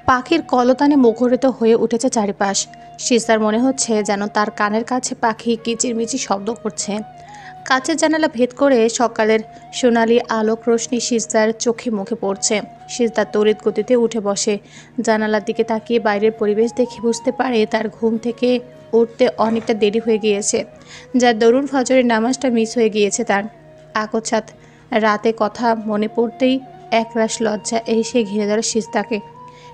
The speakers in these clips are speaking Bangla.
পাখির কলতানে মুখরিত হয়ে উঠেছে চারিপাশ। সিজদার মনে হচ্ছে যেন তার কানের কাছে পাখি কিচিরমিচির শব্দ করছে। কাঁচের জানালা ভেদ করে সকালের সোনালি আলোক রোশনি সিজদার চোখে মুখে পড়ছে। সিজদার তড়িৎ গতিতে উঠে বসে। জানালার দিকে তাকিয়ে বাইরের পরিবেশ দেখে বুঝতে পারে তার ঘুম থেকে উঠতে অনেকটা দেরি হয়ে গিয়েছে, যার দরুন ফজরের নামাজটা মিস হয়ে গিয়েছে তার। আকস্মাৎ রাতে কথা মনে পড়তেই একরাশ লজ্জা এসে ঘিরে ধরে সিজদাকে।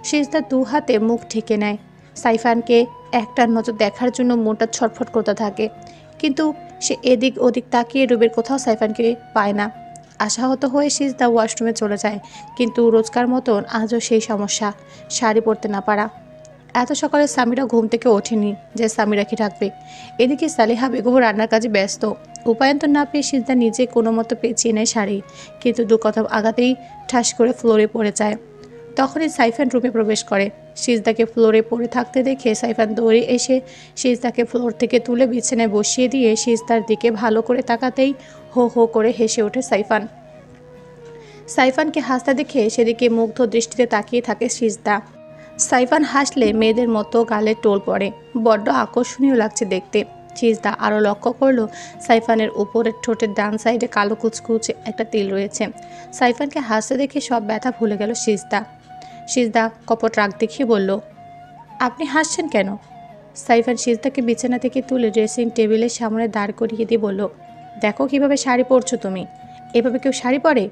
সিজদা দু হাতে মুখ ঢেকে নেয়। সাইফানকে একটার নজর দেখার জন্য মনটা ছটফট করতে থাকে, কিন্তু সে এদিক ওদিক তাকিয়ে রুমের কোথাও সাইফানকে পায় না। আশাহত হয়ে সিজদা ওয়াশরুমে চলে যায়, কিন্তু রোজকার মতন আজও সেই সমস্যা, শাড়ি পরতে না পারা। এত সকালে সামিরা ঘুম থেকে ওঠেনি যে সামিরাকে ডাকবে। এদিকে সালেহা বেগম রান্নার কাজে ব্যস্ত। উপায়ন্তর না পেয়ে সিজদা নিজে কোনো মতো পেঁচিয়ে নেয় শাড়ি, কিন্তু দু কদম আগাতেই ঠাস করে ফ্লোরে পড়ে যায়। তখনই সাইফান রুমে প্রবেশ করে। সিজদাকে ফ্লোরে পড়ে থাকতে দেখে সাইফান দৌড়ে এসে সিজদাকে ফ্লোর থেকে তুলে বিছানায় বসিয়ে দিয়ে সিজদার দিকে ভালো করে তাকাতেই হো হো করে হেসে ওঠে সাইফান। সাইফানকে হাসতে দেখে সেদিকে মুগ্ধ দৃষ্টিতে তাকিয়ে থাকে সিজদা। সাইফান হাসলে মেয়েদের মতো গালে টোল পড়ে, বড্ড আকর্ষণীয় লাগছে দেখতে। সিজদা আরও লক্ষ্য করলো সাইফানের উপরের ঠোঁটের ডান সাইডে কালো কুচকুচে একটা তিল রয়েছে। সাইফানকে হাসতে দেখে সব ব্যথা ভুলে গেল সিজদা। সিজদা কপট রাগ দেখিয়ে বলল, আপনি হাসছেন কেন? সাইফান সিজদাকে বিছানা থেকে তুলে ড্রেসিং টেবিলের সামনে দাঁড় করিয়ে দিয়ে বলল, দেখো কিভাবে শাড়ি পরছো তুমি। এভাবে কেউ শাড়ি পরে?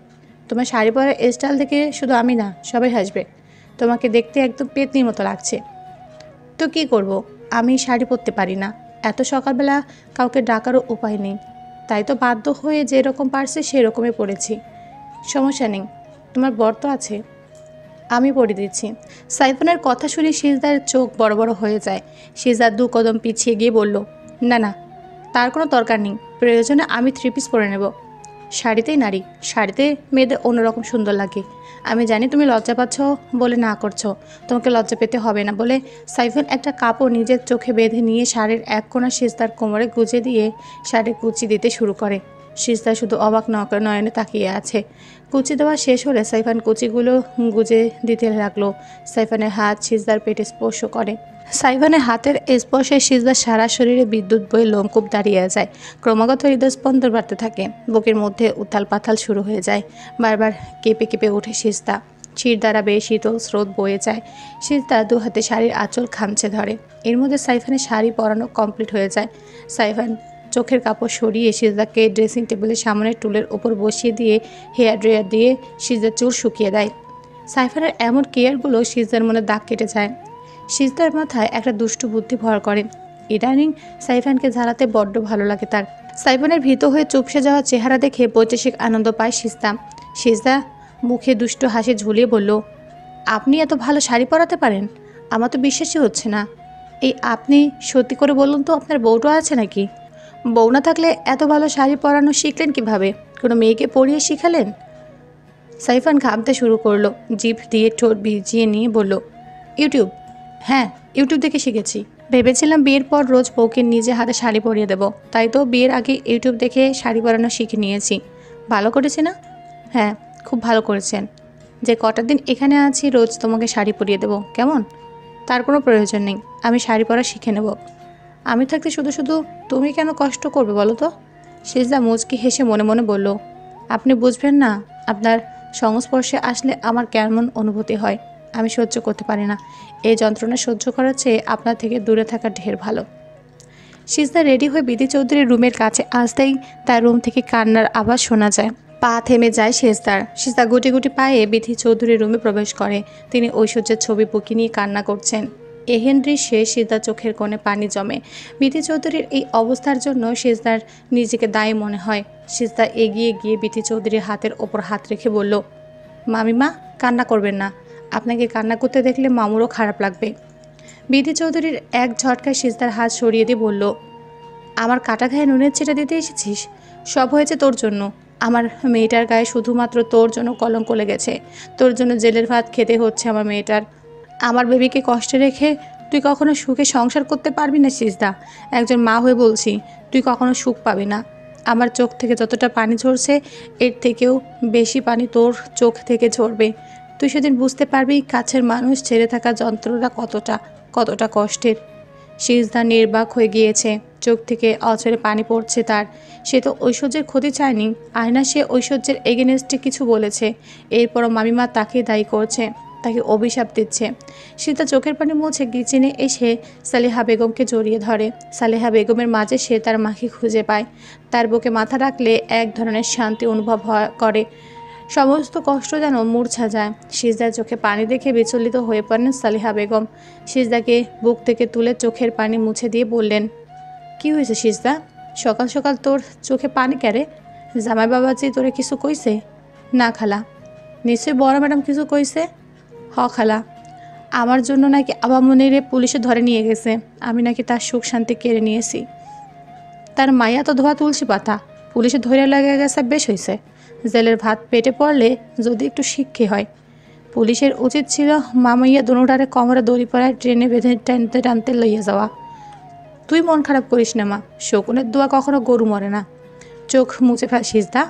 তোমার শাড়ি পরার স্টাইল দেখে শুধু আমি না, সবাই হাসবে। তোমাকে দেখতে একদম পেতনির মতো লাগছে। তো কি করব, আমি শাড়ি পরতে পারি না। এত সকালবেলা কাউকে ডাকারও উপায় নেই, তাই তো বাধ্য হয়ে যেরকম পারছে সেরকমই পড়েছি। সমস্যা নেই, তোমার বর তো আছে, আমি পড়ে দিচ্ছি। সাইফানের কথা শুনে সিজদার চোখ বড় বড় হয়ে যায়। সিজদা দু কদম পিছিয়ে গিয়ে বলল, না না, তার কোনো দরকার নেই। প্রয়োজনে আমি 3 পিস পরে নেব। শাড়িতেই নারী, শাড়িতে মেয়েদের অন্যরকম সুন্দর লাগে। আমি জানি তুমি লজ্জা পাচ্ছ বলে না করছো, তোমাকে লজ্জা পেতে হবে না বলে সাইফান একটা কাপড় নিজের চোখে বেঁধে নিয়ে শাড়ির এক কোণা সিজদার কোমরে গুজে দিয়ে শাড়ি কুচি দিতে শুরু করে। সিজদা শুধু অবাক নয়নে তাকিয়ে আছে। কুচি দেওয়া শেষ হলে সাইফান কুচিগুলো গুজে দিতে লাগলো। সাইফানের হাত সিজদার পেটে স্পর্শ করে। সাইফানের হাতের স্পর্শে সিজদার সারা শরীরে বিদ্যুৎ বয়ে লোমকূপ দাঁড়িয়ে যায়। ক্রমাগত হৃদস্পন্দন বাড়তে থাকে, বুকের মধ্যে উথাল পাথাল শুরু হয়ে যায়। বারবার কেঁপে কেঁপে ওঠে সিজদা। শির দ্বারা বেশ শীতল স্রোত বয়ে যায়। সিজদা দু হাতে শাড়ির আঁচল খামচে ধরে। এর মধ্যে সাইফানের শাড়ি পরানো কমপ্লিট হয়ে যায়। সাইফান চোখের কাপড় সরিয়ে সিজদাকে ড্রেসিং টেবিলের সামনের টুলের ওপর বসিয়ে দিয়ে হেয়ার ড্রায়ার দিয়ে সিজদার চুল শুকিয়ে দেয়। সাইফানের এমন কেয়ারগুলো সিজদার মনে দাগ কেটে যায়। সিজদার মাথায় একটা দুষ্টু বুদ্ধি ভর করে। ইদানিং সাইফানকে ঝাড়াতে বড্ড ভালো লাগে তার। সাইফানের ভীত হয়ে চুপসে যাওয়া চেহারা দেখে বৈদেশিক আনন্দ পায় সিজদা। সিজদা মুখে দুষ্টু হাসি ঝুলিয়ে বলল, আপনি এত ভালো শাড়ি পরাতে পারেন? আমার তো বিশ্বাসই হচ্ছে না। এই আপনি সত্যি করে বলুন তো, আপনার বউটা আছে নাকি? বউ না থাকলে এত ভালো শাড়ি পরানো শিখলেন কিভাবে? কোনো মেয়েকে পরিয়ে শিখালেন? সাইফান ঘামতে শুরু করলো। জিভ দিয়ে ঠোঁট ভিজিয়ে নিয়ে বলল, ইউটিউব। হ্যাঁ, ইউটিউব দেখে শিখেছি। ভেবেছিলাম বিয়ের পর রোজ বউকে নিজে হাতে শাড়ি পরিয়ে দেব, তাই তো বিয়ের আগে ইউটিউব দেখে শাড়ি পরানো শিখে নিয়েছি। ভালো করেছি না? হ্যাঁ, খুব ভালো করেছেন। যে কটা দিন এখানে আছি রোজ তোমাকে শাড়ি পরিয়ে দেব, কেমন? তার কোনো প্রয়োজন নেই, আমি শাড়ি পরা শিখে নেব। আমি থাকতে শুধু শুধু তুমি কেন কষ্ট করবে বলো তো? সিজদা মুচকি হেসে মনে মনে বলল, আপনি বুঝবেন না, আপনার সংস্পর্শে আসলে আমার কেমন অনুভূতি হয় আমি সহ্য করতে পারি না। এই যন্ত্রণা সহ্য করার চেয়ে আপনার থেকে দূরে থাকা ঢের ভালো। সিজদা রেডি হয়ে বিধি চৌধুরীর রুমের কাছে আসতেই তার রুম থেকে কান্নার আওয়াজ শোনা যায়। পা থেমে যায় সিজদার। সিজদা গুটি গুটি পায়ে বিধি চৌধুরীর রুমে প্রবেশ করে। তিনি ঐশ্বর্যের ছবি বুকে নিয়ে কান্না করছেন। এহেন দৃশ্যে সিজদার চোখের কোণে পানি জমে। বিধি চৌধুরীর এই অবস্থার জন্য সিজদার নিজেকে দায়ী মনে হয়। সিজদা এগিয়ে গিয়ে বিধি চৌধুরীর হাতের ওপর হাত রেখে বলল, মামিমা, কান্না করবেন না। আপনাকে কান্না করতে দেখলে মামুরও খারাপ লাগবে। বিধি চৌধুরীর এক ঝটকায় সিজদার হাত সরিয়ে দিয়ে বলল, আমার কাটা গায়ে নুনের ছিটা দিতে এসেছিস? সব হয়েছে তোর জন্য। আমার মেয়েটার গায়ে শুধুমাত্র তোর জন্য কলঙ্ক লেগেছে। তোর জন্য জেলের ভাত খেতে হচ্ছে আমার মেয়েটার। আমার বেবিকে কষ্টে রেখে তুই কখনো সুখে সংসার করতে পারবি না সিজদা। একজন মা হয়ে বলছি, তুই কখনো সুখ পাবি না। আমার চোখ থেকে যতটা পানি ঝরছে এর থেকেও বেশি পানি তোর চোখ থেকে ঝরবে। তুই সেদিন বুঝতে পারবি কাছের মানুষ ছেড়ে থাকা যন্ত্রণা কতটা কষ্টের। সিজদা নির্বাক হয়ে গিয়েছে, চোখ থেকে অঝরে পানি পড়ছে তার। সে তো ঐশ্বর্যের ক্ষতি চায়নি, আয়না সে ঐশ্বর্যের এগেনেস্টে কিছু বলেছে, এরপরও মামিমা তাকে দায়ী করছে, তাকে অভিশাপ দিচ্ছে। সীতা চোখের পানি মুছে কিচেনে এসে সালেহা বেগমকে জড়িয়ে ধরে। সালেহা বেগমের মাঝে সে তার মাকে খুঁজে পায়। তার বুকে মাথা রাখলে এক ধরনের শান্তি অনুভব করে, সমস্ত কষ্ট যেন মূর্ছা যায়। সিজদার চোখে পানি দেখে বিচলিত হয়ে পড়েন সালেহা বেগম। সিজদাকে বুক থেকে তুলে চোখের পানি মুছে দিয়ে বললেন, কি হয়েছে সিজদা? সকাল সকাল তোর চোখে পানি ক্যারে? জামাই বাবাজি তোরে কিছু কইছে? না খালা। নিশ্চয়ই বড় ম্যাডাম কিছু কইছে? হ খালা, আমার জন্য নাকি আবামনিরে পুলিশে ধরে নিয়ে গেছে, আমি নাকি তার সুখ শান্তি কেড়ে নিয়েছি। তার মাইয়া তো ধোয়া তুলসী পাতা, পুলিশে ধরে লেগে গেছে, বেশ হয়েছে। জেলের ভাত পেটে পড়লে যদি একটু শিক্ষে হয়। পুলিশের উচিত ছিল মামাইয়া দুটারে কমরে দড়ি পড়ায় ট্রেনে বেঁধে টানতে টানতে লইয়া যাওয়া। তুই মন খারাপ করিস না মা, শকুনের দোয়া কখনো গরু মরে না। চোখ মুছে ফেল সিজদা,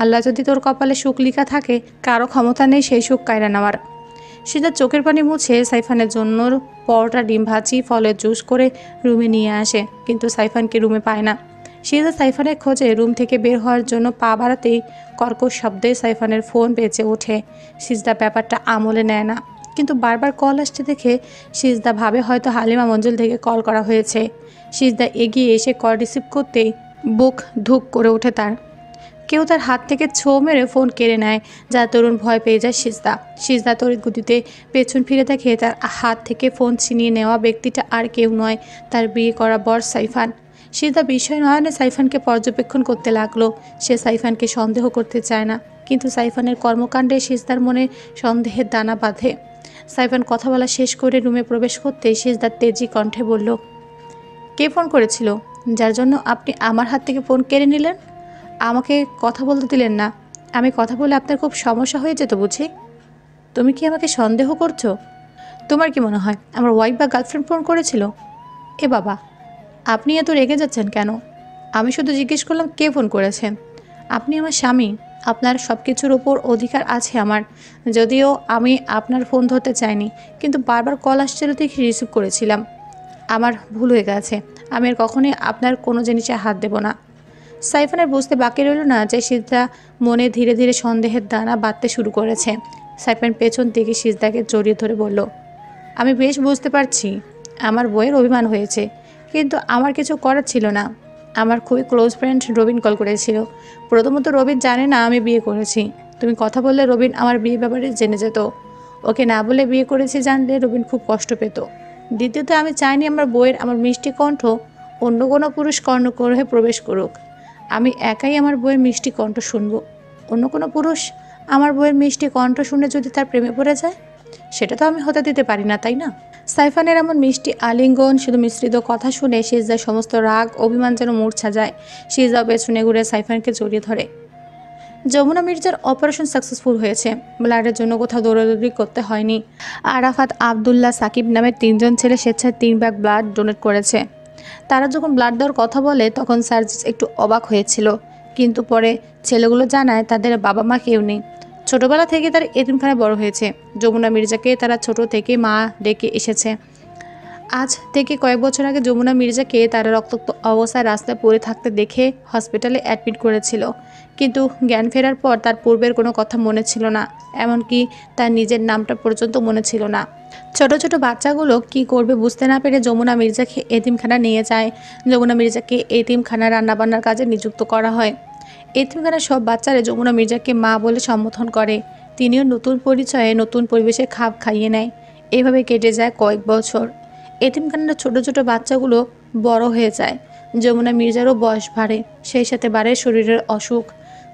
আল্লাহ যদি তোর কপালে সুখ লিখা থাকে, কারো ক্ষমতা নেই সেই সুখ কায়রা নেওয়ার। সিজদা চোখের পানি মুছে সাইফানের জন্য পরোটা, ডিম ভাজি, ফলের জুস করে রুমে নিয়ে আসে, কিন্তু সাইফানকে রুমে পায় না। সিজদা সাইফানের খোঁজে রুম থেকে বের হওয়ার জন্য পা বাড়াতেই কর্কশ শব্দে সাইফানের ফোন বেজে ওঠে। সিজদা ব্যাপারটা আমলে নেয় না, কিন্তু বারবার কল আসতে দেখে সিজদা ভাবে হয়তো হালিমা মঞ্জুল থেকে কল করা হয়েছে। সিজদা এগিয়ে এসে কল রিসিভ করতেই বুক ধুক করে ওঠে তার। কেউ তার হাত থেকে ছো মেরে ফোন কেড়ে নেয়, যা তরুণ ভয় পেয়ে যায় সিজদা তড়িৎ গতিতে পেছন ফিরে দেখে তার হাত থেকে ফোন ছিনিয়ে নেওয়া ব্যক্তিটা আর কেউ নয়, তার বিয়ে করা বর সাইফান। সিজদা বিস্ময় নয়নে সাইফানকে পর্যবেক্ষণ করতে লাগলো। সে সাইফানকে সন্দেহ করতে চায় না, কিন্তু সাইফানের কর্মকাণ্ডে সিজদার মনে সন্দেহের দানা বাঁধে। সাইফান কথা বলা শেষ করে রুমে প্রবেশ করতেই সিজদার তেজি কণ্ঠে বলল, কে ফোন করেছিল, যার জন্য আপনি আমার হাত থেকে ফোন কেড়ে নিলেন? আমাকে কথা বলতে দিলেন না। আমি কথা বলে আপনার খুব সমস্যা হয়ে যেত বুঝি? তুমি কি আমাকে সন্দেহ করছো? তোমার কি মনে হয় আমার ওয়াইফ বা গার্লফ্রেন্ড ফোন করেছিল? এ বাবা, আপনি এত রেগে যাচ্ছেন কেন? আমি শুধু জিজ্ঞেস করলাম কে ফোন করেছে। আপনি আমার স্বামী, আপনার সব কিছুর ওপর অধিকার আছে আমার। যদিও আমি আপনার ফোন ধরতে চাইনি, কিন্তু বারবার কল আসছিল দেখে রিসিভ করেছিলাম। আমার ভুল হয়ে গেছে, আমি আর কখনোই আপনার কোনো জিনিসে হাত দেব না। সাইফানের বুঝতে বাকি রইল না যে সিজদা মনে ধীরে ধীরে সন্দেহের দানা বাঁধতে শুরু করেছে। সাইফান পেছন থেকে সিজদাকে জড়িয়ে ধরে বলল, আমি বেশ বুঝতে পারছি আমার বইয়ের অভিমান হয়েছে, কিন্তু আমার কিছু করার ছিল না। আমার খুবই ক্লোজ ফ্রেন্ড রবিন কল করেছিল। প্রথমত রবিন জানে না আমি বিয়ে করেছি। তুমি কথা বললে রবিন আমার বিয়ে ব্যাপারে জেনে যেত। ওকে না বলে বিয়ে করেছি জানলে রবিন খুব কষ্ট পেত। দ্বিতীয়ত আমি চাইনি আমার বইয়ের আমার মিষ্টি কণ্ঠ অন্য কোনো পুরুষ কর্ণগৃহে প্রবেশ করুক। আমি একাই আমার বইয়ের মিষ্টি কণ্ঠ শুনব। অন্য কোনো পুরুষ আমার বইয়ের মিষ্টি কণ্ঠ শুনে যদি তার প্রেমে পড়ে যায়, সেটা তো আমি হতে দিতে পারি না, তাই না? সাইফানের এমন মিষ্টি আলিঙ্গন, শুধু মিশ্রিত কথা শুনে সিজদার সমস্ত রাগ অভিমান যেন মূর্ছা যায়। সিজদাও পেছনে ঘুরে সাইফানকে জড়িয়ে ধরে। যমুনা মির্জার অপারেশন সাকসেসফুল হয়েছে, ব্লাডের জন্য কোথাও দৌড়াদৌড়ি করতে হয়নি। আরাফাত, আবদুল্লাহ, সাকিব নামের 3জন ছেলে স্বেচ্ছায় 3 ব্যাগ ব্লাড ডোনেট করেছে। তারা যখন ব্লাড দেওয়ার কথা বলে তখন সার্জিস একটু অবাক হয়েছিল, কিন্তু পরে ছেলেগুলো জানায় তাদের বাবা মা কেউ নেই। ছোটবেলা থেকে তারা এতিমখানায় বড় হয়েছে। যমুনা মির্জাকে তারা ছোট থেকে মা ডেকে এসেছে। আজ থেকে কয়েক বছর আগে যমুনা মির্জাকে তারা রক্তাক্ত অবস্থায় রাস্তায় পড়ে থাকতে দেখে হসপিটালে অ্যাডমিট করেছিল, কিন্তু জ্ঞান ফেরার পর তার পূর্বের কোনো কথা মনে ছিল না, এমনকি তার নিজের নামটা পর্যন্ত মনে ছিল না। ছোট ছোট বাচ্চাগুলো কি করবে বুঝতে না পেরে যমুনা মির্জাকে এতিমখানা নিয়ে যায়। যমুনা মির্জাকে এতিমখানা রান্নাবান্নার কাজে নিযুক্ত করা হয়। এতিমখানার সব বাচ্চারা যমুনা মির্জাকে মা বলে সম্বোধন করে। তিনিও নতুন পরিচয়ে নতুন পরিবেশে খাপ খাইয়ে নেয়। এভাবে কেটে যায় কয়েক বছর। এতিমখানার ছোট ছোট বাচ্চাগুলো বড় হয়ে যায়। যমুনা মির্জারও বয়স বাড়ে, সেই সাথে বাড়ে শরীরের অসুখ।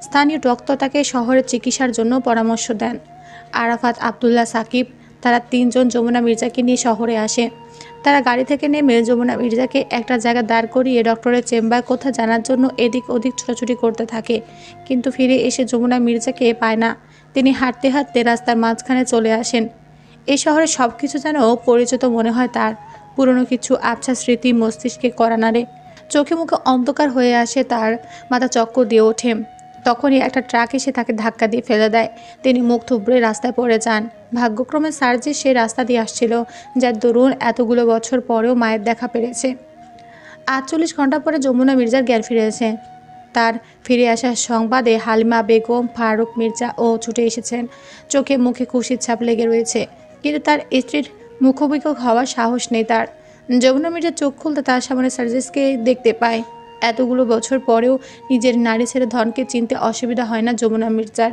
স্থানীয় ডক্টর তাকে শহরের চিকিৎসার জন্য পরামর্শ দেন। আরাফাত, আবদুল্লাহ, সাকিব তারা 3জন যমুনা মির্জাকে নিয়ে শহরে আসে। তারা গাড়ি থেকে নেমে যমুনা মির্জাকে একটা জায়গা দাঁড় করিয়ে ডক্টরের চেম্বার কোথা জানার জন্য এদিক ওদিক ছোটাছুটি করতে থাকে, কিন্তু ফিরে এসে যমুনা মির্জাকে পায় না। তিনি হাঁটতে হাঁটতে রাস্তার মাঝখানে চলে আসেন। এই শহরে সব কিছু যেন পরিচিত মনে হয় তার। পুরনো কিছু আবছা স্মৃতি মস্তিষ্কে কড়া নাড়ে। চোখে মুখে অন্ধকার হয়ে আসে তার, মাথা চক্কর দিয়ে ওঠে। তখনই একটা ট্রাক এসে তাকে ধাক্কা দিয়ে ফেলে দেয়। তিনি মুখ থুবড়ে রাস্তায় পড়ে যান। ভাগ্যক্রমে সার্জিস সেই রাস্তা দিয়ে আসছিল, যার দরুন এতগুলো বছর পরেও মায়ের দেখা পেরেছে। ৪৮ ঘন্টা পরে যমুনা মির্জার জ্ঞান ফিরেছে। তার ফিরে আসার সংবাদে হালিমা বেগম, ফারুক মির্জা ও ছুটে এসেছেন। চোখে মুখে খুশির ছাপ লেগে রয়েছে, কিন্তু তার স্ত্রীর মুখোমুখি হওয়ার সাহস নেই তার। যমুনা মির্জা চোখ খুলতে তার সামনে সার্জিসকে দেখতে পায়। এতগুলো বছর পরেও নিজের নারী ছেড়ে ধনকে চিনতে অসুবিধা হয় না যমুনা মির্জার।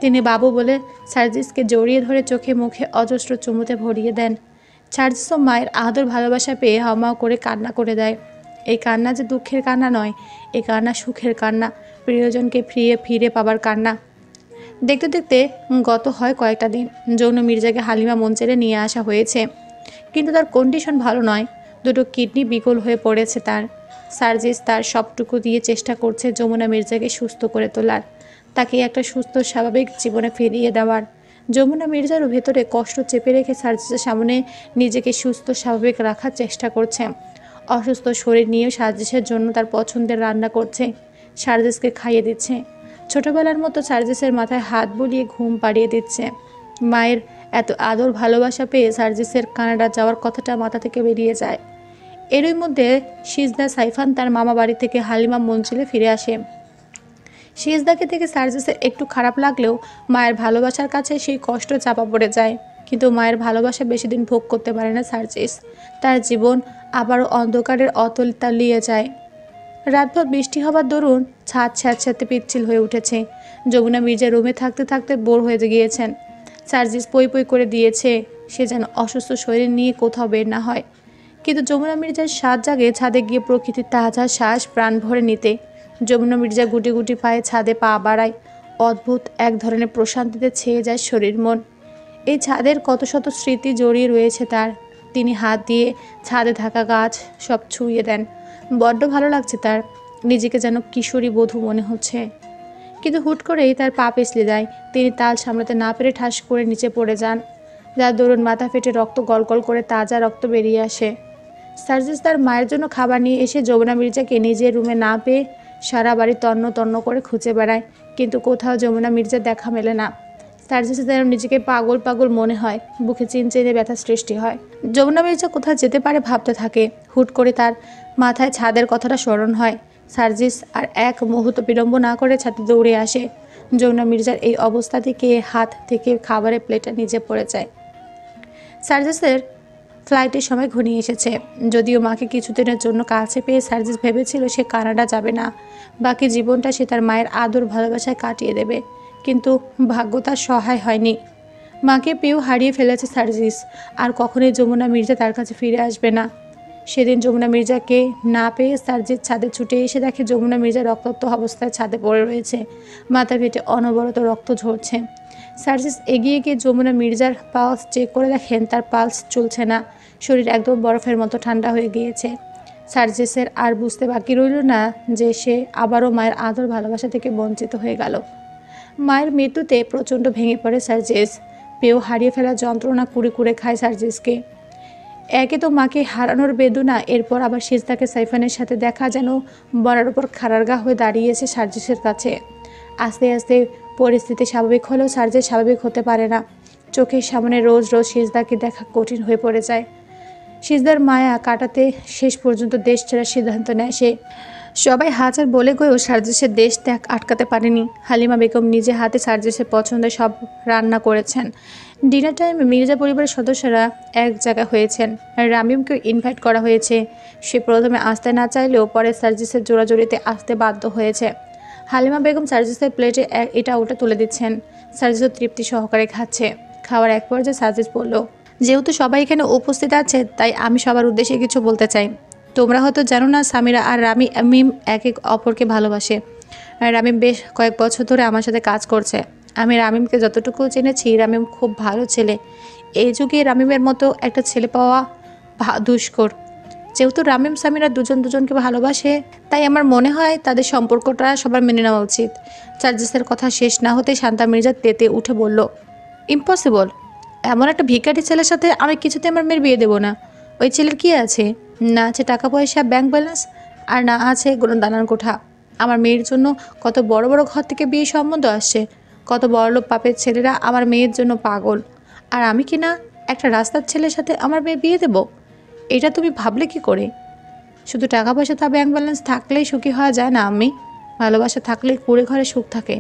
তিনি বাবু বলে সার্জিসকে জড়িয়ে ধরে চোখে মুখে অজস্র চুমুতে ভরিয়ে দেন। সার্জিসও মায়ের আদর ভালোবাসা পেয়ে হাওমাও করে কান্না করে দেয়। এই কান্না যে দুঃখের কান্না নয়, এই কান্না সুখের কান্না, প্রিয়জনকে ফিরে পাবার কান্না। দেখতে দেখতে গত হয় কয়েকটা দিন। যৌন মির্জাকে হালিমা মঞ্চেরে নিয়ে আসা হয়েছে, কিন্তু তার কন্ডিশন ভালো নয়। দুটো কিডনি বিকল হয়ে পড়েছে তার। সার্জিস তার সবটুকু দিয়ে চেষ্টা করছে যমুনা মির্জাকে সুস্থ করে তোলার, তাকে একটা সুস্থ স্বাভাবিক জীবনে ফিরিয়ে দেওয়ার। যমুনা মির্জার ভেতরে কষ্ট চেপে রেখে সার্জিসের সামনে নিজেকে সুস্থ স্বাভাবিক রাখার চেষ্টা করছে। অসুস্থ শরীর নিয়েও সার্জিসের জন্য তার পছন্দের রান্না করছে, সার্জিসকে খাইয়ে দিচ্ছে। ছোটবেলার মতো সার্জিসের মাথায় হাত বুলিয়ে ঘুম পাড়িয়ে দিচ্ছে। মায়ের এত আদর ভালোবাসা পেয়ে সার্জিসের কানাডা যাওয়ার কথাটা মাথা থেকে বেরিয়ে যায়। এরই মধ্যে সিজদা সাইফান তার মামা বাড়ি থেকে হালিমা মঞ্জিলে ফিরে আসে। সিজদাকে থেকে সার্জিসের একটু খারাপ লাগলেও মায়ের ভালোবাসার কাছে সেই কষ্ট চাপা পড়ে যায়। কিন্তু মায়ের ভালোবাসা বেশি দিন ভোগ করতে পারে না সার্জিস। তার জীবন আবারও অন্ধকারের অতল তলিয়ে যায়। রাতভর বৃষ্টি হবার দরুন ছাদ স্যাঁতস্যাঁতে পিচ্ছিল হয়ে উঠেছে। যমুনা মির্জা রুমে থাকতে থাকতে বোর হয়ে গিয়েছেন। সার্জিস পই পই করে দিয়েছে সে যেন অসুস্থ শরীর নিয়ে কোথাও বের না হয়। কিন্তু যমুনা মির্জার সাত জাগে ছাদে গিয়ে প্রকৃতির তাজা শ্বাস প্রাণ ভরে নিতে। যমুনা মির্জা গুটি গুটি পায়ে ছাদে পা বাড়ায়। অদ্ভুত এক ধরনের প্রশান্তিতে ছেয়ে যায় শরীর মন। এই ছাদের কত শত স্মৃতি জড়িয়ে রয়েছে তার। তিনি হাত দিয়ে ছাদে থাকা গাছ সব ছুঁয়ে দেন। বড্ড ভালো লাগছে তার, নিজেকে যেন কিশোরী বধূ মনে হচ্ছে। কিন্তু হুট করেই তার পা পিছলে যায়। তিনি তাল সামলাতে না পেরে ঠাস করে নিচে পড়ে যান, যার দরুন মাথা ফেটে রক্ত গলগল করে তাজা রক্ত বেরিয়ে আসে। সার্জিস তার মায়ের জন্য খাবার নিয়ে এসে যমুনা মির্জাকে নিজের রুমে না পেয়ে সারা বাড়ি তন্ন তন্ন করে খুঁজে বেড়ায়, কিন্তু কোথাও যমুনা মির্জার দেখা মেলে না। সার্জিস যেন নিজেকে পাগল পাগল মনে হয়, বুকে চিনচিনে ব্যথা সৃষ্টি হয়। যমুনা মির্জা কোথায় যেতে পারে ভাবতে থাকে। হুট করে তার মাথায় ছাদের কথাটা স্মরণ হয়। সার্জিস আর এক মুহূর্ত বিলম্ব না করে ছাদে দৌড়ে আসে। যমুনা মির্জার এই অবস্থা থেকে হাত থেকে খাবারের প্লেটটা নিচে পড়ে যায়। সার্জিসের ফ্লাইটের সময় ঘনিয়ে এসেছে। যদিও মাকে কিছুদিনের জন্য কাছে পেয়ে সার্জিস ভেবেছিল সে কানাডা যাবে না, বাকি জীবনটা সে তার মায়ের আদর ভালোবাসায় কাটিয়ে দেবে, কিন্তু ভাগ্য তার সহায় হয়নি। মাকে পেয়েও হারিয়ে ফেলেছে সার্জিস। আর কখনোই যমুনা মির্জা তার কাছে ফিরে আসবে না। সেদিন যমুনা মির্জাকে না পেয়ে সার্জিস ছাদে ছুটে এসে দেখে যমুনা মির্জা রক্তাক্ত অবস্থায় ছাদে পড়ে রয়েছে, মাথা ফেটে অনবরত রক্ত ঝরছে। সার্জিস এগিয়ে গিয়ে যমুনা মির্জার পালস চেক করে দেখেন তার পালস চলছে না, শরীর একদম বরফের মতো ঠান্ডা হয়ে গিয়েছে। সার্জিসের আর বুঝতে বাকি রইল না যে সে আবারও মায়ের আদর ভালোবাসা থেকে বঞ্চিত হয়ে গেল। মায়ের মৃত্যুতে প্রচণ্ড ভেঙে পড়ে সার্জিস। পেয়েও হারিয়ে ফেলা যন্ত্রণা কুড়ে কুড়ে খায় সার্জিসকে। একে তো মাকে হারানোর বেদনা, এরপর আবার সিজদাকে সাইফানের সাথে দেখা যেন বড়ার উপর খাড়ারগা হয়ে দাঁড়িয়েছে সার্জিসের কাছে। আস্তে আস্তে পরিস্থিতি স্বাভাবিক হলেও সার্জিস স্বাভাবিক হতে পারে না। চোখের সামনে রোজ রোজ সিজদাকে দেখা কঠিন হয়ে পড়ে যায়। সিজদার মায়া কাটাতে শেষ পর্যন্ত দেশ ছাড়ার সিদ্ধান্ত নেয় সে। সবাই হাজার বলে গেও সার্জিসের দেশ ত্যাগ আটকাতে পারেনি। হালিমা বেগম নিজে হাতে সার্জিসের পছন্দের সব রান্না করেছেন। ডিনার টাইমে মির্জা পরিবারের সদস্যরা এক জায়গা হয়েছেন। রামিমকে ইনভাইট করা হয়েছে। সে প্রথমে আসতে না চাইলেও পরে সার্জিসের জোড়াজোড়িতে আসতে বাধ্য হয়েছে। হালিমা বেগম সার্জিসের প্লেটে এটা ওটা তুলে দিচ্ছেন। সার্জিসও তৃপ্তি সহকারে খাচ্ছে। খাওয়ার এক পর্যায়ে সার্জিস বলল, যেহেতু সবাই এখানে উপস্থিত আছে তাই আমি সবার উদ্দেশ্যে কিছু বলতে চাই। তোমরা হয়তো জানো না, সামিরা আর রামিম এক অপরকে ভালোবাসে। রামিম বেশ কয়েক বছর ধরে আমার সাথে কাজ করছে। আমি রামিমকে যতটুকু জেনেছি, রামিম খুব ভালো ছেলে। এই যুগে রামিমের মতো একটা ছেলে পাওয়া দুষ্কর। যেহেতু রামিম সামিরা দুজনকে ভালোবাসে, তাই আমার মনে হয় তাদের সম্পর্কটা সবার মেনে নেওয়া উচিত। সার্জিসের কথা শেষ না হতে শান্তা মির্জা তেতে উঠে বলল, ইম্পসিবল। এমন একটা ভিখারি ছেলের সাথে আমি কিছুতে আমার মেয়ের বিয়ে দেবো না। ওই ছেলের কি আছে? না আছে টাকা পয়সা, ব্যাংক ব্যালেন্স, আর না আছে কোনো দালান কোঠা। আমার মেয়ের জন্য কত বড় বড় ঘর থেকে বিয়ে সম্বন্ধ আসছে, কত বড়লোক পাপের ছেলেরা আমার মেয়ের জন্য পাগল, আর আমি কি না একটা রাস্তার ছেলের সাথে আমার মেয়ে বিয়ে দেব? এটা তুমি ভাবলে কি করে? শুধু টাকা পয়সা তা ব্যাংক ব্যালেন্স থাকলেই সুখী হওয়া যায় না আমি। ভালোবাসা থাকলে কুড়ে ঘরে সুখ থাকে।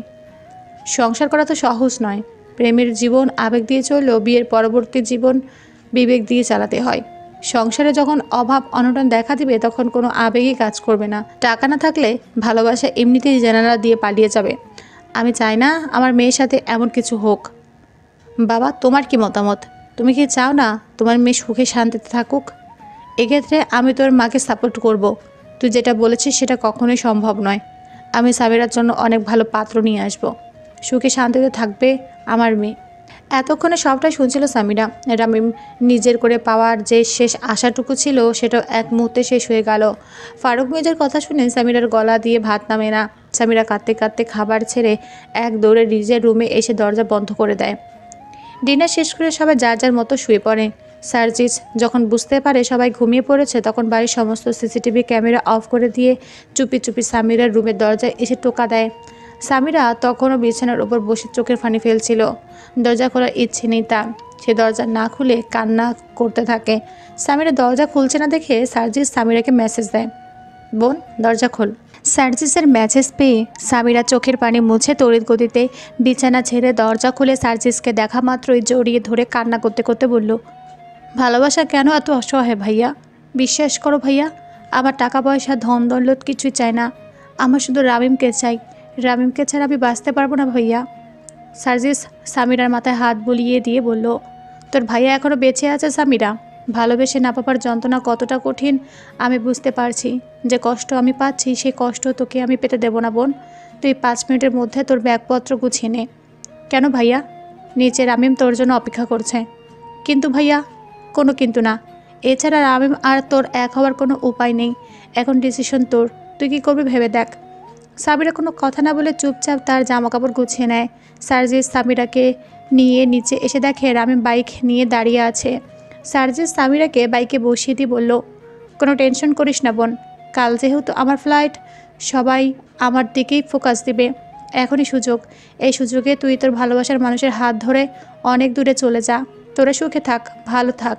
সংসার করা তো সহজ নয়। প্রেমের জীবন আবেগ দিয়ে চললেও বিয়ের পরবর্তী জীবন বিবেক দিয়ে চালাতে হয়। সংসারে যখন অভাব অনটন দেখা দিবে তখন কোনো আবেগই কাজ করবে না। টাকা না থাকলে ভালোবাসা এমনিতেই জানালা দিয়ে পালিয়ে যাবে। আমি চাই না আমার মেয়ের সাথে এমন কিছু হোক। বাবা, তোমার কি মতামত? তুমি কি চাও না তোমার মেয়ে সুখে শান্তিতে থাকুক? এক্ষেত্রে আমি তোর মাকে সাপোর্ট করব। তুই যেটা বলেছিস সেটা কখনোই সম্ভব নয়। আমি সামিরার জন্য অনেক ভালো পাত্র নিয়ে আসব। সুখে শান্তিতে থাকবে আমার মেয়ে। এতক্ষণে সবটাই শুনছিল সামিরা। রামিম নিজের করে পাওয়ার যে শেষ আশাটুকু ছিল সেটাও এক মুহূর্তে শেষ হয়ে গেল। ফারুক মির্জার কথা শুনে সামিরার গলা দিয়ে ভাত নামে না। সামিরা কাঁদতে কাঁদতে খাবার ছেড়ে এক দৌড়ে নিজের রুমে এসে দরজা বন্ধ করে দেয়। ডিনার শেষ করে সবাই যার যার মতো শুয়ে পড়ে। সার্জিস যখন বুঝতে পারে সবাই ঘুমিয়ে পড়েছে তখন বাড়ির সমস্ত সিসিটিভি ক্যামেরা অফ করে দিয়ে চুপি চুপি সামিরার রুমের দরজায় এসে টোকা দেয়। সামিরা তখনও বিছানার উপর বসে চোখের পানি ফেলছিল। দরজা খোলার ইচ্ছে নেই তার। সে দরজা না খুলে কান্না করতে থাকে। সামিরা দরজা খুলছে না দেখে সার্জিস সামিরাকে মেসেজ দেয়, বোন দরজা খোল। সার্জিসের মেসেজ পেয়ে সামিরা চোখের পানি মুছে তড়িৎ গতিতে বিছানা ছেড়ে দরজা খুলে সার্জিসকে দেখা মাত্রই জড়িয়ে ধরে কান্না করতে করতে বলল, ভালোবাসা কেন এত অসহায় ভাইয়া? বিশ্বাস করো ভাইয়া, আমার টাকা পয়সা ধন দৌলত কিছুই চাই না। আমার শুধু রামিমকে চাই। রামিমকে ছাড়া আমি বাঁচতে পারবো না ভাইয়া। সার্জিস সামিরার মাথায় হাত বুলিয়ে দিয়ে বলল, তোর ভাইয়া এখনও বেঁচে আছে সামিরা। ভালোবেসে না পাবার যন্ত্রণা কতটা কঠিন আমি বুঝতে পারছি। যে কষ্ট আমি পাচ্ছি সেই কষ্ট তোকে আমি পেতে দেব না বোন। তুই 5 মিনিটের মধ্যে তোর ব্যাগপত্র গুছিয়ে নে। কেন ভাইয়া? নিচে রামিম তোর জন্য অপেক্ষা করছে। কিন্তু ভাইয়া, কোনো কিন্তু না। এছাড়া রামিম আর তোর এক হওয়ার কোনো উপায় নেই। এখন ডিসিশন তোর, তুই কী করবি ভেবে দেখ। সামিরা কোনো কথা না বলে চুপচাপ তার জামাকাপড় গুছিয়ে নেয়। সার্জিস সামিরাকে নিয়ে নিচে এসে দেখে রামিম বাইক নিয়ে দাঁড়িয়ে আছে। সার্জিস সামিরাকে বাইকে বসিয়ে দিয়ে বলল, কোনো টেনশন করিস না বোন। কাল যেহেতু আমার ফ্লাইট, সবাই আমার দিকেই ফোকাস দিবে। এখনই সুযোগ। এই সুযোগে তুই তোর ভালোবাসার মানুষের হাত ধরে অনেক দূরে চলে যা। তোরা সুখে থাক, ভালো থাক।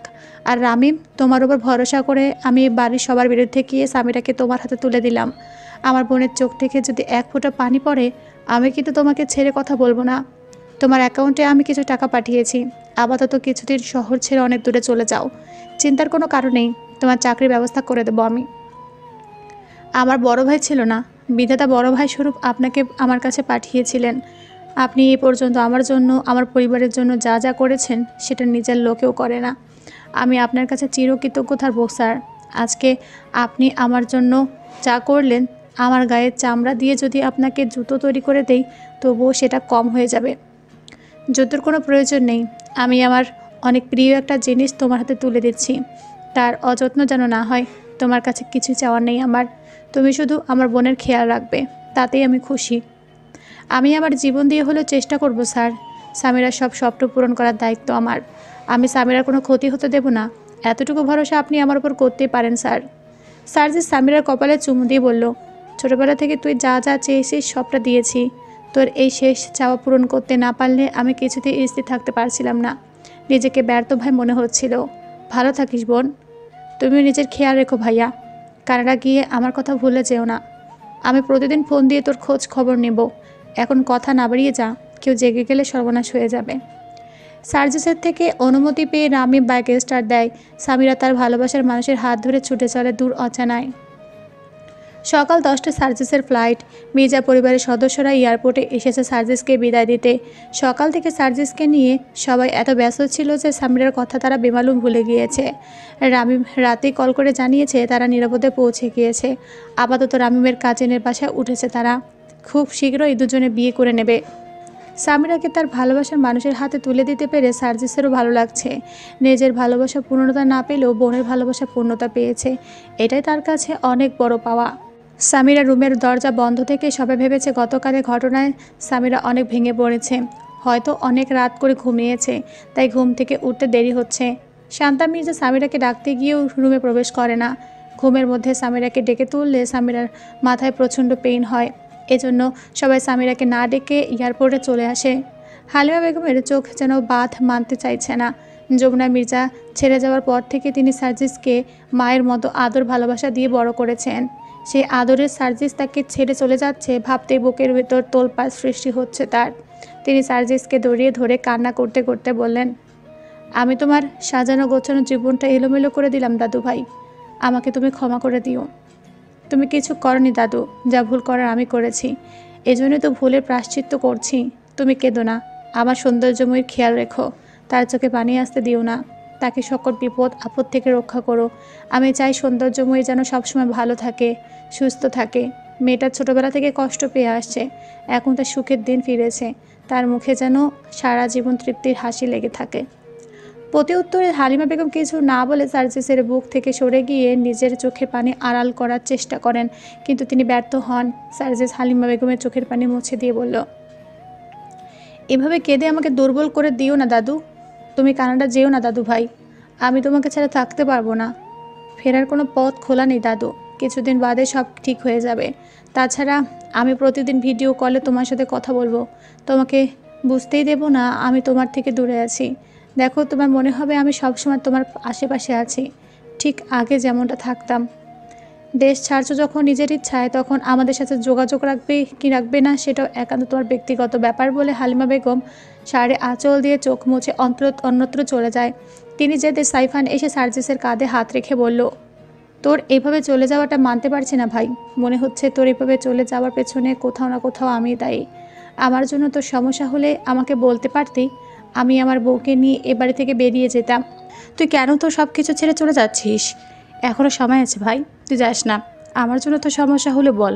আর রামিম, তোমার উপর ভরসা করে আমি বাড়ির সবার বিরুদ্ধে গিয়ে সামিরাকে তোমার হাতে তুলে দিলাম। আমার বোনের চোখ থেকে যদি এক ফোঁটা পানি পড়ে আমি কিন্তু তোমাকে ছেড়ে কথা বলবো না। তোমার অ্যাকাউন্টে আমি কিছু টাকা পাঠিয়েছি। আপাতত কিছুদিন শহর ছেড়ে অনেক দূরে চলে যাও। চিন্তার কোনো কারণ নেই, তোমার চাকরির ব্যবস্থা করে দেবো আমি। আমার বড় ভাই ছিল না, বিধাতা বড় ভাই স্বরূপ আপনাকে আমার কাছে পাঠিয়েছিলেন। আপনি এ পর্যন্ত আমার জন্য, আমার পরিবারের জন্য যা যা করেছেন সেটা নিজের লোকেও করে না। আমি আপনার কাছে চিরকৃতজ্ঞ থাকবো স্যার। আজকে আপনি আমার জন্য যা করলেন, আমার গায়ের চামড়া দিয়ে যদি আপনাকে জুতো তৈরি করে দেই তবুও সেটা কম হয়ে যাবে। জুতোর কোনো প্রয়োজন নেই। আমি আমার অনেক প্রিয় একটা জিনিস তোমার হাতে তুলে দিচ্ছি। তার অযত্ন যেন না হয়। তোমার কাছে কিছু চাওয়ার নেই আমার। তুমি শুধু আমার বোনের খেয়াল রাখবে, তাতেই আমি খুশি। আমি আমার জীবন দিয়ে হলেও চেষ্টা করব স্যার। সামিরার সব স্বপ্ন পূরণ করার দায়িত্ব আমার। আমি সামিরার কোনো ক্ষতি হতে দেব না। এতটুকু ভরসা আপনি আমার উপর করতেই পারেন স্যার। সার্জিস সামিরার কপালে চুমু দিয়ে বলল, ছোটোবেলা থেকে তুই যা যা চেয়েছিস সবটা দিয়েছি। তোর এই শেষ চাওয়া পূরণ করতে না পারলে আমি কিছুতেই স্থির থাকতে পারছিলাম না। নিজেকে ব্যর্থ ভাই মনে হচ্ছিল। ভালো থাকিস বোন। তুমিও নিজের খেয়াল রেখো ভাইয়া। কানাডা গিয়ে আমার কথা ভুলে যেও না। আমি প্রতিদিন ফোন দিয়ে তোর খোঁজ খবর নেব। এখন কথা না বাড়িয়ে যা, কেউ জেগে গেলে সর্বনাশ হয়ে যাবে। সার্জিসের থেকে অনুমতি পেয়ে রামি বাইক স্টার্ট দেয়। সামিরা তার ভালোবাসার মানুষের হাত ধরে ছুটে চলে দূর অজানায়। সকাল 10টায় সার্জিসের ফ্লাইট। মির্জা পরিবারের সদস্যরা এয়ারপোর্টে এসেছে সার্জিসকে বিদায় দিতে। সকাল থেকে সার্জিসকে নিয়ে সবাই এত ব্যস্ত ছিল যে সামিরার কথা তারা বেমালুম ভুলে গিয়েছে। রামিম রাতেই কল করে জানিয়েছে তারা নিরাপদে পৌঁছে গিয়েছে। আপাতত রামিমের কাজিনের বাসায় উঠেছে তারা। খুব শীঘ্রই দুজনে বিয়ে করে নেবে। সামিরাকে তার ভালোবাসার মানুষের হাতে তুলে দিতে পেরে সার্জিসেরও ভালো লাগছে। নিজের ভালোবাসা পূর্ণতা না পেলেও বোনের ভালোবাসা পূর্ণতা পেয়েছে, এটাই তার কাছে অনেক বড় পাওয়া। সামিরা রুমের দরজা বন্ধ থেকে সবাই ভেবেছে গতকালের ঘটনায় সামিরা অনেক ভেঙে পড়েছে, হয়তো অনেক রাত করে ঘুমিয়েছে, তাই ঘুম থেকে উঠতে দেরি হচ্ছে। শান্তা মির্জা সামিরাকে ডাকতে গিয়েও রুমে প্রবেশ করে না। ঘুমের মধ্যে সামিরাকে ডেকে তুললে সামিরার মাথায় প্রচণ্ড পেইন হয়। এজন্য সবাই সামিরাকে না ডেকে এয়ারপোর্টে চলে আসে। হালিমা বেগমের চোখ যেন বাঁধ মানতে চাইছে না। যমুনা মির্জা ছেড়ে যাওয়ার পর থেকে তিনি সার্জিসকে মায়ের মতো আদর ভালোবাসা দিয়ে বড় করেছেন। সেই আদরের সার্জিস তাকে ছেড়ে চলে যাচ্ছে ভাবতেই বুকের ভেতর তোলপাড় সৃষ্টি হচ্ছে তার। তিনি সার্জিসকে জড়িয়ে ধরে কান্না করতে করতে বললেন, আমি তোমার সাজানো গোছানো জীবনটা এলোমেলো করে দিলাম দাদু ভাই, আমাকে তুমি ক্ষমা করে দিও। তুমি কিছু করনি দাদু, যা ভুল করার আমি করেছি, এজন্যই তো ভুলের প্রায়শ্চিত্ত করছি। তুমি কেঁদো না, আমার সৌন্দর্যময়ীর খেয়াল রেখো, তার চোখে পানি আসতে দিও না, তাকে সকল বিপদ আপদ থেকে রক্ষা করো। আমি চাই সৌন্দর্যময়ী যেন সবসময় ভালো থাকে, সুস্থ থাকে। মেয়েটা ছোটোবেলা থেকে কষ্ট পেয়ে আসছে, এখন তার সুখের দিন ফিরেছে, তার মুখে যেন সারা জীবন তৃপ্তির হাসি লেগে থাকে। প্রতি উত্তরে হালিমা বেগম কিছু না বলে সার্জিসের বুক থেকে সরে গিয়ে নিজের চোখের পানি আড়াল করার চেষ্টা করেন, কিন্তু তিনি ব্যর্থ হন। সার্জিস হালিমা বেগমের চোখের পানি মুছে দিয়ে বলল, এভাবে কেঁদে আমাকে দুর্বল করে দিও না দাদু, তুমি কানাডা যেও না দাদু ভাই, আমি তোমাকে ছাড়া থাকতে পারবো না। ফেরার কোনো পথ খোলা নেই দাদু, কিছুদিন বাদে সব ঠিক হয়ে যাবে। তাছাড়া আমি প্রতিদিন ভিডিও কলে তোমার সাথে কথা বলবো, তোমাকে বুঝতেই দেব না আমি তোমার থেকে দূরে আছি। দেখো, তোমার মনে হবে আমি সবসময় তোমার আশেপাশে আছি, ঠিক আগে যেমনটা থাকতাম। দেশ ছাড়ছো যখন নিজের ইচ্ছায়, তখন আমাদের সাথে যোগাযোগ রাখবে কি রাখবে না সেটাও একান্ত তোমার ব্যক্তিগত ব্যাপার বলে হালিমা বেগম শাড়ি আঁচল দিয়ে চোখ মুছে অন্যত্র চলে যায়। তিনি যেতে সাইফান এসে সার্জিসের কাঁধে হাত রেখে বলল, তোর এইভাবে চলে যাওয়াটা মানতে পারছি না ভাই, মনে হচ্ছে তোর এইভাবে চলে যাওয়ার পেছনে কোথাও না কোথাও আমি দায়ী। আমার জন্য তোর সমস্যা হলে আমাকে বলতে পারতি, আমি আমার বউকে নিয়ে এ বাড়ি থেকে বেরিয়ে যেতাম। তুই কেন তোর সব কিছু ছেড়ে চলে যাচ্ছিস? এখনও সময় আছে ভাই, তুই যাস না। আমার জন্য তো সমস্যা হলে বল,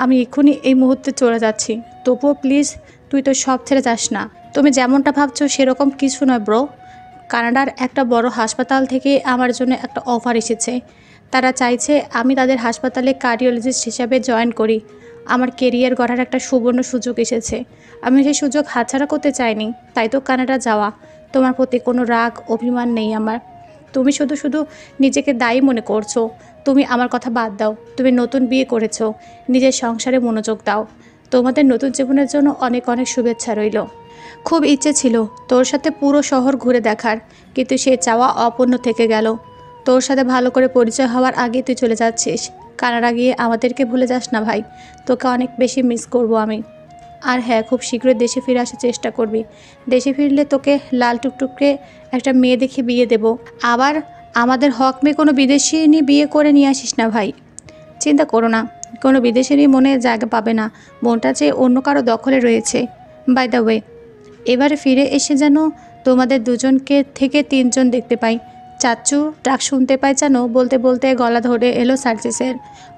আমি এক্ষুনি এই মুহূর্তে চলে যাচ্ছি। তবুও প্লিজ তুই তো সব ছেড়ে যাস না। তুমি যেমনটা ভাবছো সেরকম কিছু নয় ব্রো। কানাডার একটা বড় হাসপাতাল থেকে আমার জন্য একটা অফার এসেছে। তারা চাইছে আমি তাদের হাসপাতালে কার্ডিওলজিস্ট হিসাবে জয়েন করি। আমার কেরিয়ার গড়ার একটা সুবর্ণ সুযোগ এসেছে, আমি সেই সুযোগ হাতছাড়া করতে চাইনি, তাই তো কানাডা যাওয়া। তোমার প্রতি কোনো রাগ অভিমান নেই আমার। তুমি শুধু শুধু নিজেকে দায়ী মনে করছো। তুমি আমার কথা বাদ দাও, তুমি নতুন বিয়ে করেছো, নিজের সংসারে মনোযোগ দাও। তোমাদের নতুন জীবনের জন্য অনেক অনেক শুভেচ্ছা রইল। খুব ইচ্ছে ছিল তোর সাথে পুরো শহর ঘুরে দেখার, কিন্তু সে চাওয়া অপূর্ণ থেকে গেল। তোর সাথে ভালো করে পরিচয় হওয়ার আগে তুই চলে যাচ্ছিস। কানাডা গিয়ে আমাদেরকে ভুলে যাস না ভাই, তোকে অনেক বেশি মিস করব আমি। আর হ্যাঁ, খুব শীঘ্রই দেশে ফিরে আসার চেষ্টা করবি। দেশে ফিরলে তোকে লাল টুকটুকে একটা মেয়ে দেখে বিয়ে দেব। আবার আমাদের হক মেয়ে কোনো বিদেশি নিয়ে বিয়ে করে নিয়ে আসিস না ভাই। চিন্তা করো না, কোনো বিদেশিরই মনে জায়গা পাবে না, মনটা যে অন্য কারো দখলে রয়েছে। বাই দ্য ওয়ে, এবারে ফিরে এসে যেন তোমাদের দুজনকে থেকে তিনজন দেখতে পাই। চাচ্চু ডাক শুনতে পাই যেন। বলতে বলতে গলা ধরে এলো সার্জিসের।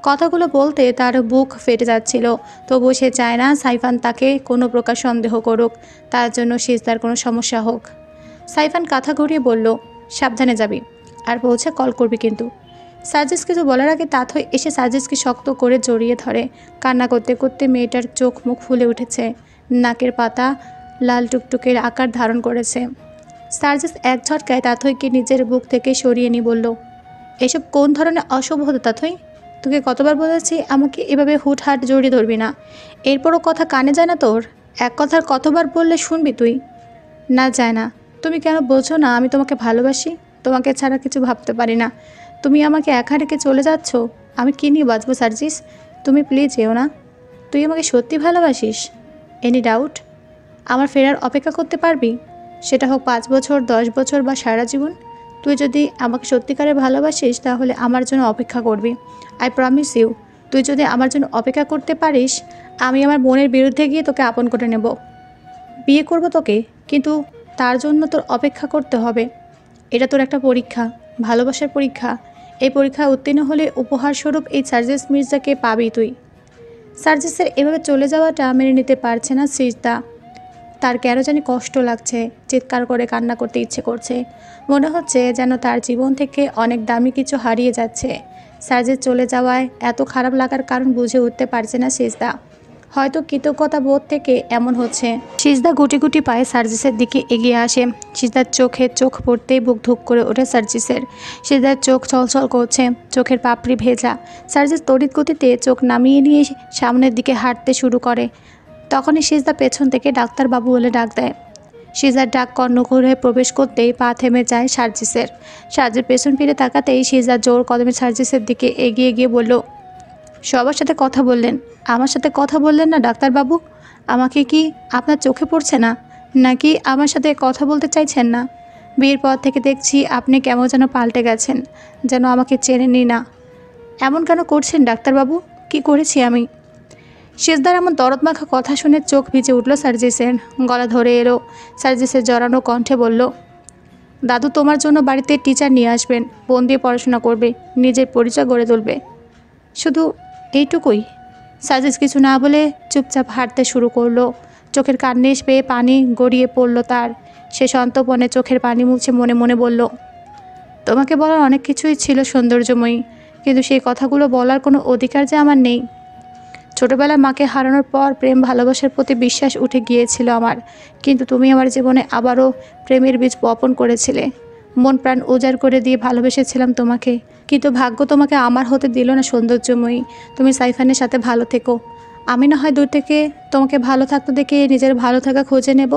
কথাগুলো বলতে তার বুক ফেটে যাচ্ছিল, তবুও সে চায় না সাইফান তাকে কোনো প্রকার সন্দেহ করুক, তার জন্য সিজদার কোনো সমস্যা হোক। সাইফান কাঁথা ঘুরিয়ে বলল, সাবধানে যাবি, আর পৌঁছে কল করবি কিন্তু। সার্জিস কিছু বলার আগে তাথই এসে সার্জিসকে শক্ত করে জড়িয়ে ধরে। কান্না করতে করতে মেয়েটার চোখ মুখ ফুলে উঠেছে, নাকের পাতা লাল টুকটুকের আকার ধারণ করেছে। সার্জিস এক ঝটকায় তাথইকে নিজের বুক থেকে সরিয়ে নিয়ে বলল, এসব কোন ধরনের অসভ্যতা তাথই? তোকে কতবার বলেছি আমাকে এভাবে হুটহাট জড়িয়ে ধরবি না, এরপরও কথা কানে যায় না তোর? এক কথার কতবার বললে শুনবি তুই? না, যায় না। তুমি কেন বোঝো না আমি তোমাকে ভালোবাসি, তোমাকে ছাড়া কিছু ভাবতে পারি না। তুমি আমাকে একা রেখে চলে যাচ্ছ, আমি কী নিয়ে বাঁচবো সার্জিস? তুমি প্লিজ যেও না। তুই আমাকে সত্যি ভালোবাসিস? Any doubt? আমার ফেরার অপেক্ষা করতে পারবি? সেটা হোক 5 বছর, 10 বছর বা সারা জীবন। তুই যদি আমাকে সত্যিকারে ভালোবাসিস তাহলে আমার জন্য অপেক্ষা করবি। আই প্রমিস ইউ, তুই যদি আমার জন্য অপেক্ষা করতে পারিস, আমি আমার বোনের বিরুদ্ধে গিয়ে তোকে আপন করে নেব, বিয়ে করব তোকে। কিন্তু তার জন্য তোর অপেক্ষা করতে হবে। এটা তোর একটা পরীক্ষা, ভালোবাসার পরীক্ষা। এই পরীক্ষায় উত্তীর্ণ হলে উপহারস্বরূপ এই সার্জিস মির্জাকে পাবি তুই। সার্জিসের এভাবে চলে যাওয়াটা মেনে নিতে পারছে না সিজদা। তার কেন জানি কষ্ট লাগছে, চিৎকার করে কান্না করতে ইচ্ছে করছে। মনে হচ্ছে যেন তার জীবন থেকে অনেক দামি কিছু হারিয়ে যাচ্ছে। সার্জিস চলে যাওয়ায় এত খারাপ লাগার কারণ বুঝে উঠতে পারছে না সিজদা। হয়তো কৃতজ্ঞতা বোধ থেকে এমন হচ্ছে। সিজদা গুটি গুটি পায়ে সার্জিসের দিকে এগিয়ে আসে। সিজদার চোখে চোখ পড়তেই বুক ধুক করে ওঠে সার্জিসের। সিজদার চোখ ছলছল করছে, চোখের পাপড়ি ভেজা। সার্জিস তড়িৎ গতিতে চোখ নামিয়ে নিয়ে সামনের দিকে হাঁটতে শুরু করে। তখনই সিজদা পেছন থেকে ডাক্তারবাবু বলে ডাক দেয়। সিজার ডাক কর্ণঘরে প্রবেশ করতেই পা থেমে যায় সার্জিসের। সার্জিস পেছন ফিরে তাকাতেই সিজা জোর কদমে সার্জিসের দিকে এগিয়ে গিয়ে বলল, সবার সাথে কথা বললেন, আমার সাথে কথা বললেন না ডাক্তারবাবু? আমাকে কি আপনার চোখে পড়ছে না, নাকি আমার সাথে কথা বলতে চাইছেন না? বিয়ের পর থেকে দেখছি আপনি কেমন যেন পাল্টে গেছেন, যেন আমাকে চেনেনই না। এমন কেন করছেন ডাক্তারবাবু? কি করেছি আমি? শেষদার এমন দরদ মাখা কথা শুনে চোখ ভিজে উঠল সার্জিসের। গলা ধরে এলো। সার্জিসের জড়ানো কণ্ঠে বলল, দাদু তোমার জন্য বাড়িতে টিচার নিয়ে আসবেন, মন দিয়ে পড়াশোনা করবে, নিজের পরিচয় গড়ে তুলবে। শুধু এইটুকুই? সার্জিস কিছু না বলে চুপচাপ হাঁটতে শুরু করলো। চোখের কান্নিস পেয়ে পানি গড়িয়ে পড়ল তার। সে সন্তপনে চোখের পানি মুছে মনে মনে বলল, তোমাকে বলার অনেক কিছুই ছিল সৌন্দর্যময়ী, কিন্তু সেই কথাগুলো বলার কোনো অধিকার যে আমার নেই। ছোটবেলায় মাকে হারানোর পর প্রেম ভালোবাসার প্রতি বিশ্বাস উঠে গিয়েছিল আমার, কিন্তু তুমি আমার জীবনে আবারও প্রেমের বীজ বপন করেছিলে। মন প্রাণ উজাড় করে দিয়ে ভালোবেসেছিলাম তোমাকে, কিন্তু ভাগ্য তোমাকে আমার হতে দিল না সৌন্দর্যময়ী। তুমি সাইফানের সাথে ভালো থেকো, আমি না হয় দূর থেকে তোমাকে ভালো থাকতে দেখে নিজের ভালো থাকা খুঁজে নেব।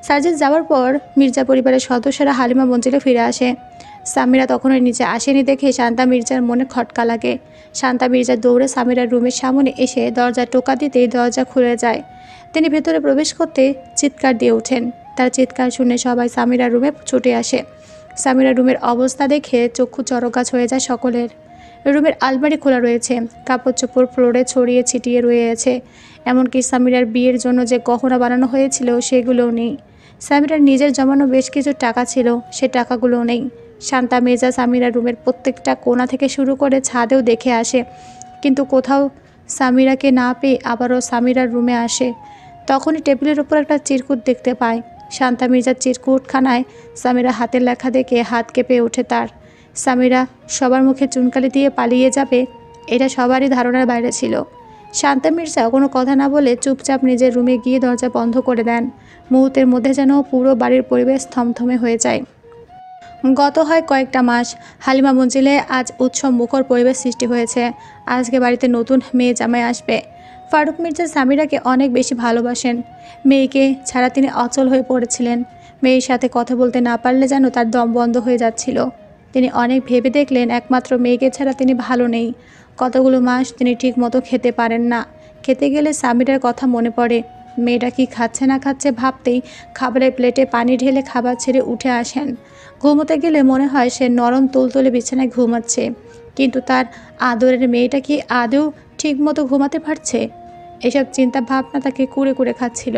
সার্জিস যাওয়ার পর মির্জা পরিবারের সদস্যরা হালিমা মঞ্জিলে ফিরে আসে। সামিরা তখনও নিচে আসেনি দেখে শান্তা মির্জার মনে খটকা লাগে। শান্তা মির্জা দৌড়ে সামিরার রুমের সামনে এসে দরজা টোকা দিতেই দরজা খুলে যায়। তিনি ভেতরে প্রবেশ করতে চিৎকার দিয়ে ওঠেন। তার চিৎকার শুনে সবাই সামিরার রুমে ছুটে আসে। সামিরার রুমের অবস্থা দেখে চক্ষু চরকাচ হয়ে যায় সকলের। রুমের আলমারি খোলা রয়েছে, কাপড় চোপড় ফ্লোরে ছড়িয়ে ছিটিয়ে রয়েছে। এমনকি সামিরার বিয়ের জন্য যে গহনা বানানো হয়েছিল সেগুলোও নেই। সামিরার নিজের জমানো বেশ কিছু টাকা ছিল, সে টাকাগুলোও নেই। শান্তা মির্জা সামিরার রুমের প্রত্যেকটা কোণা থেকে শুরু করে ছাদেও দেখে আসে, কিন্তু কোথাও সামিরাকে না পেয়ে আবারও সামিরার রুমে আসে। তখনই টেবিলের ওপর একটা চিরকুট দেখতে পায়। শান্তা মির্জার চিরকুটখানায় সামিরা হাতের লেখা দেখে হাত কেঁপে ওঠে তার। সামিরা সবার মুখে চুনকালি দিয়ে পালিয়ে যাবে, এটা সবারই ধারণার বাইরে ছিল। শান্তা মির্জা কোনো কথা না বলে চুপচাপ নিজের রুমে গিয়ে দরজা বন্ধ করে দেন। মুহূর্তের মধ্যে যেন পুরো বাড়ির পরিবেশ থমথমে হয়ে যায়। গত হয় কয়েকটা মাস, হালিমা মঞ্জিলে আজ উৎসব মুখর পরিবেশ সৃষ্টি হয়েছে। আজকে বাড়িতে নতুন মেয়ে জামাই আসবে। ফারুক মির্জা সামিরাকে অনেক বেশি ভালোবাসেন। মেয়েকে ছাড়া তিনি অচল হয়ে পড়েছিলেন। মেয়ের সাথে কথা বলতে না পারলে যেন তার দম বন্ধ হয়ে যাচ্ছিল। তিনি অনেক ভেবে দেখলেন একমাত্র মেয়েকে ছাড়া তিনি ভালো নেই। কতগুলো মাস তিনি ঠিক মতো খেতে পারেন না। খেতে গেলে সামিরার কথা মনে পড়ে। মেয়েটা কি খাচ্ছে না খাচ্ছে ভাবতেই খাবারের প্লেটে পানি ঢেলে খাবার ছেড়ে উঠে আসেন। ঘুমোতে গেলে মনে হয় সে নরম তুলতুলে বিছানায় ঘুমাচ্ছে, কিন্তু তার আদরের মেয়েটা কি আদৌ ঠিকমতো ঘুমাতে পারছে? এসব চিন্তা ভাবনা তাকে কুরে কুরে খাচ্ছিল।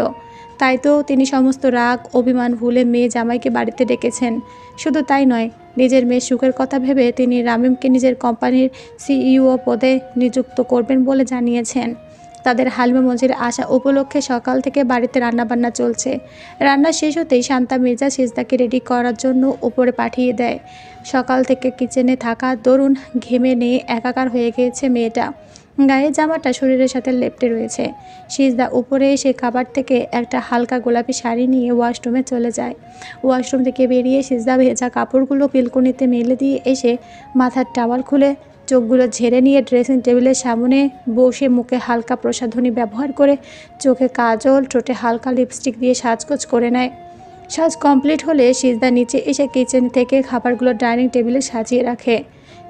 তাই তো তিনি সমস্ত রাগ অভিমান ভুলে মেয়ে জামাইকে বাড়িতে ডেকেছেন। শুধু তাই নয়, নিজের মেয়ের সুখের কথা ভেবে তিনি রামিমকে নিজের কোম্পানির সিইও পদে নিযুক্ত করবেন বলে জানিয়েছেন। তাদের হালিমা মঞ্জিলে আসা উপলক্ষে সকাল থেকে বাড়িতে রান্নাবান্না চলছে। রান্না শেষ হতেই শান্তা মির্জা সিজদাকে রেডি করার জন্য উপরে পাঠিয়ে দেয়। সকাল থেকে কিচেনে থাকা দরুন ঘেমে নিয়ে একাকার হয়ে গিয়েছে মেয়েটা। গায়ের জামাটা শরীরের সাথে লেপ্টে রয়েছে। সিজদা উপরে এসে খাবার থেকে একটা হালকা গোলাপি শাড়ি নিয়ে ওয়াশরুমে চলে যায়। ওয়াশরুম থেকে বেরিয়ে সিজদা ভেজা কাপড়গুলো পিলকুনিতে মেলে দিয়ে এসে মাথার টাওয়াল খুলে চোখগুলো ঝেড়ে নিয়ে ড্রেসিং টেবিলের সামনে বসে মুখে হালকা প্রসাধনী ব্যবহার করে চোখে কাজল, ঠোঁটে হালকা লিপস্টিক দিয়ে সাজগোজ করে নেয়। সাজ কমপ্লিট হলে সিজদা নিচে এসে কিচেন থেকে খাবারগুলো ডাইনিং টেবিলে সাজিয়ে রাখে।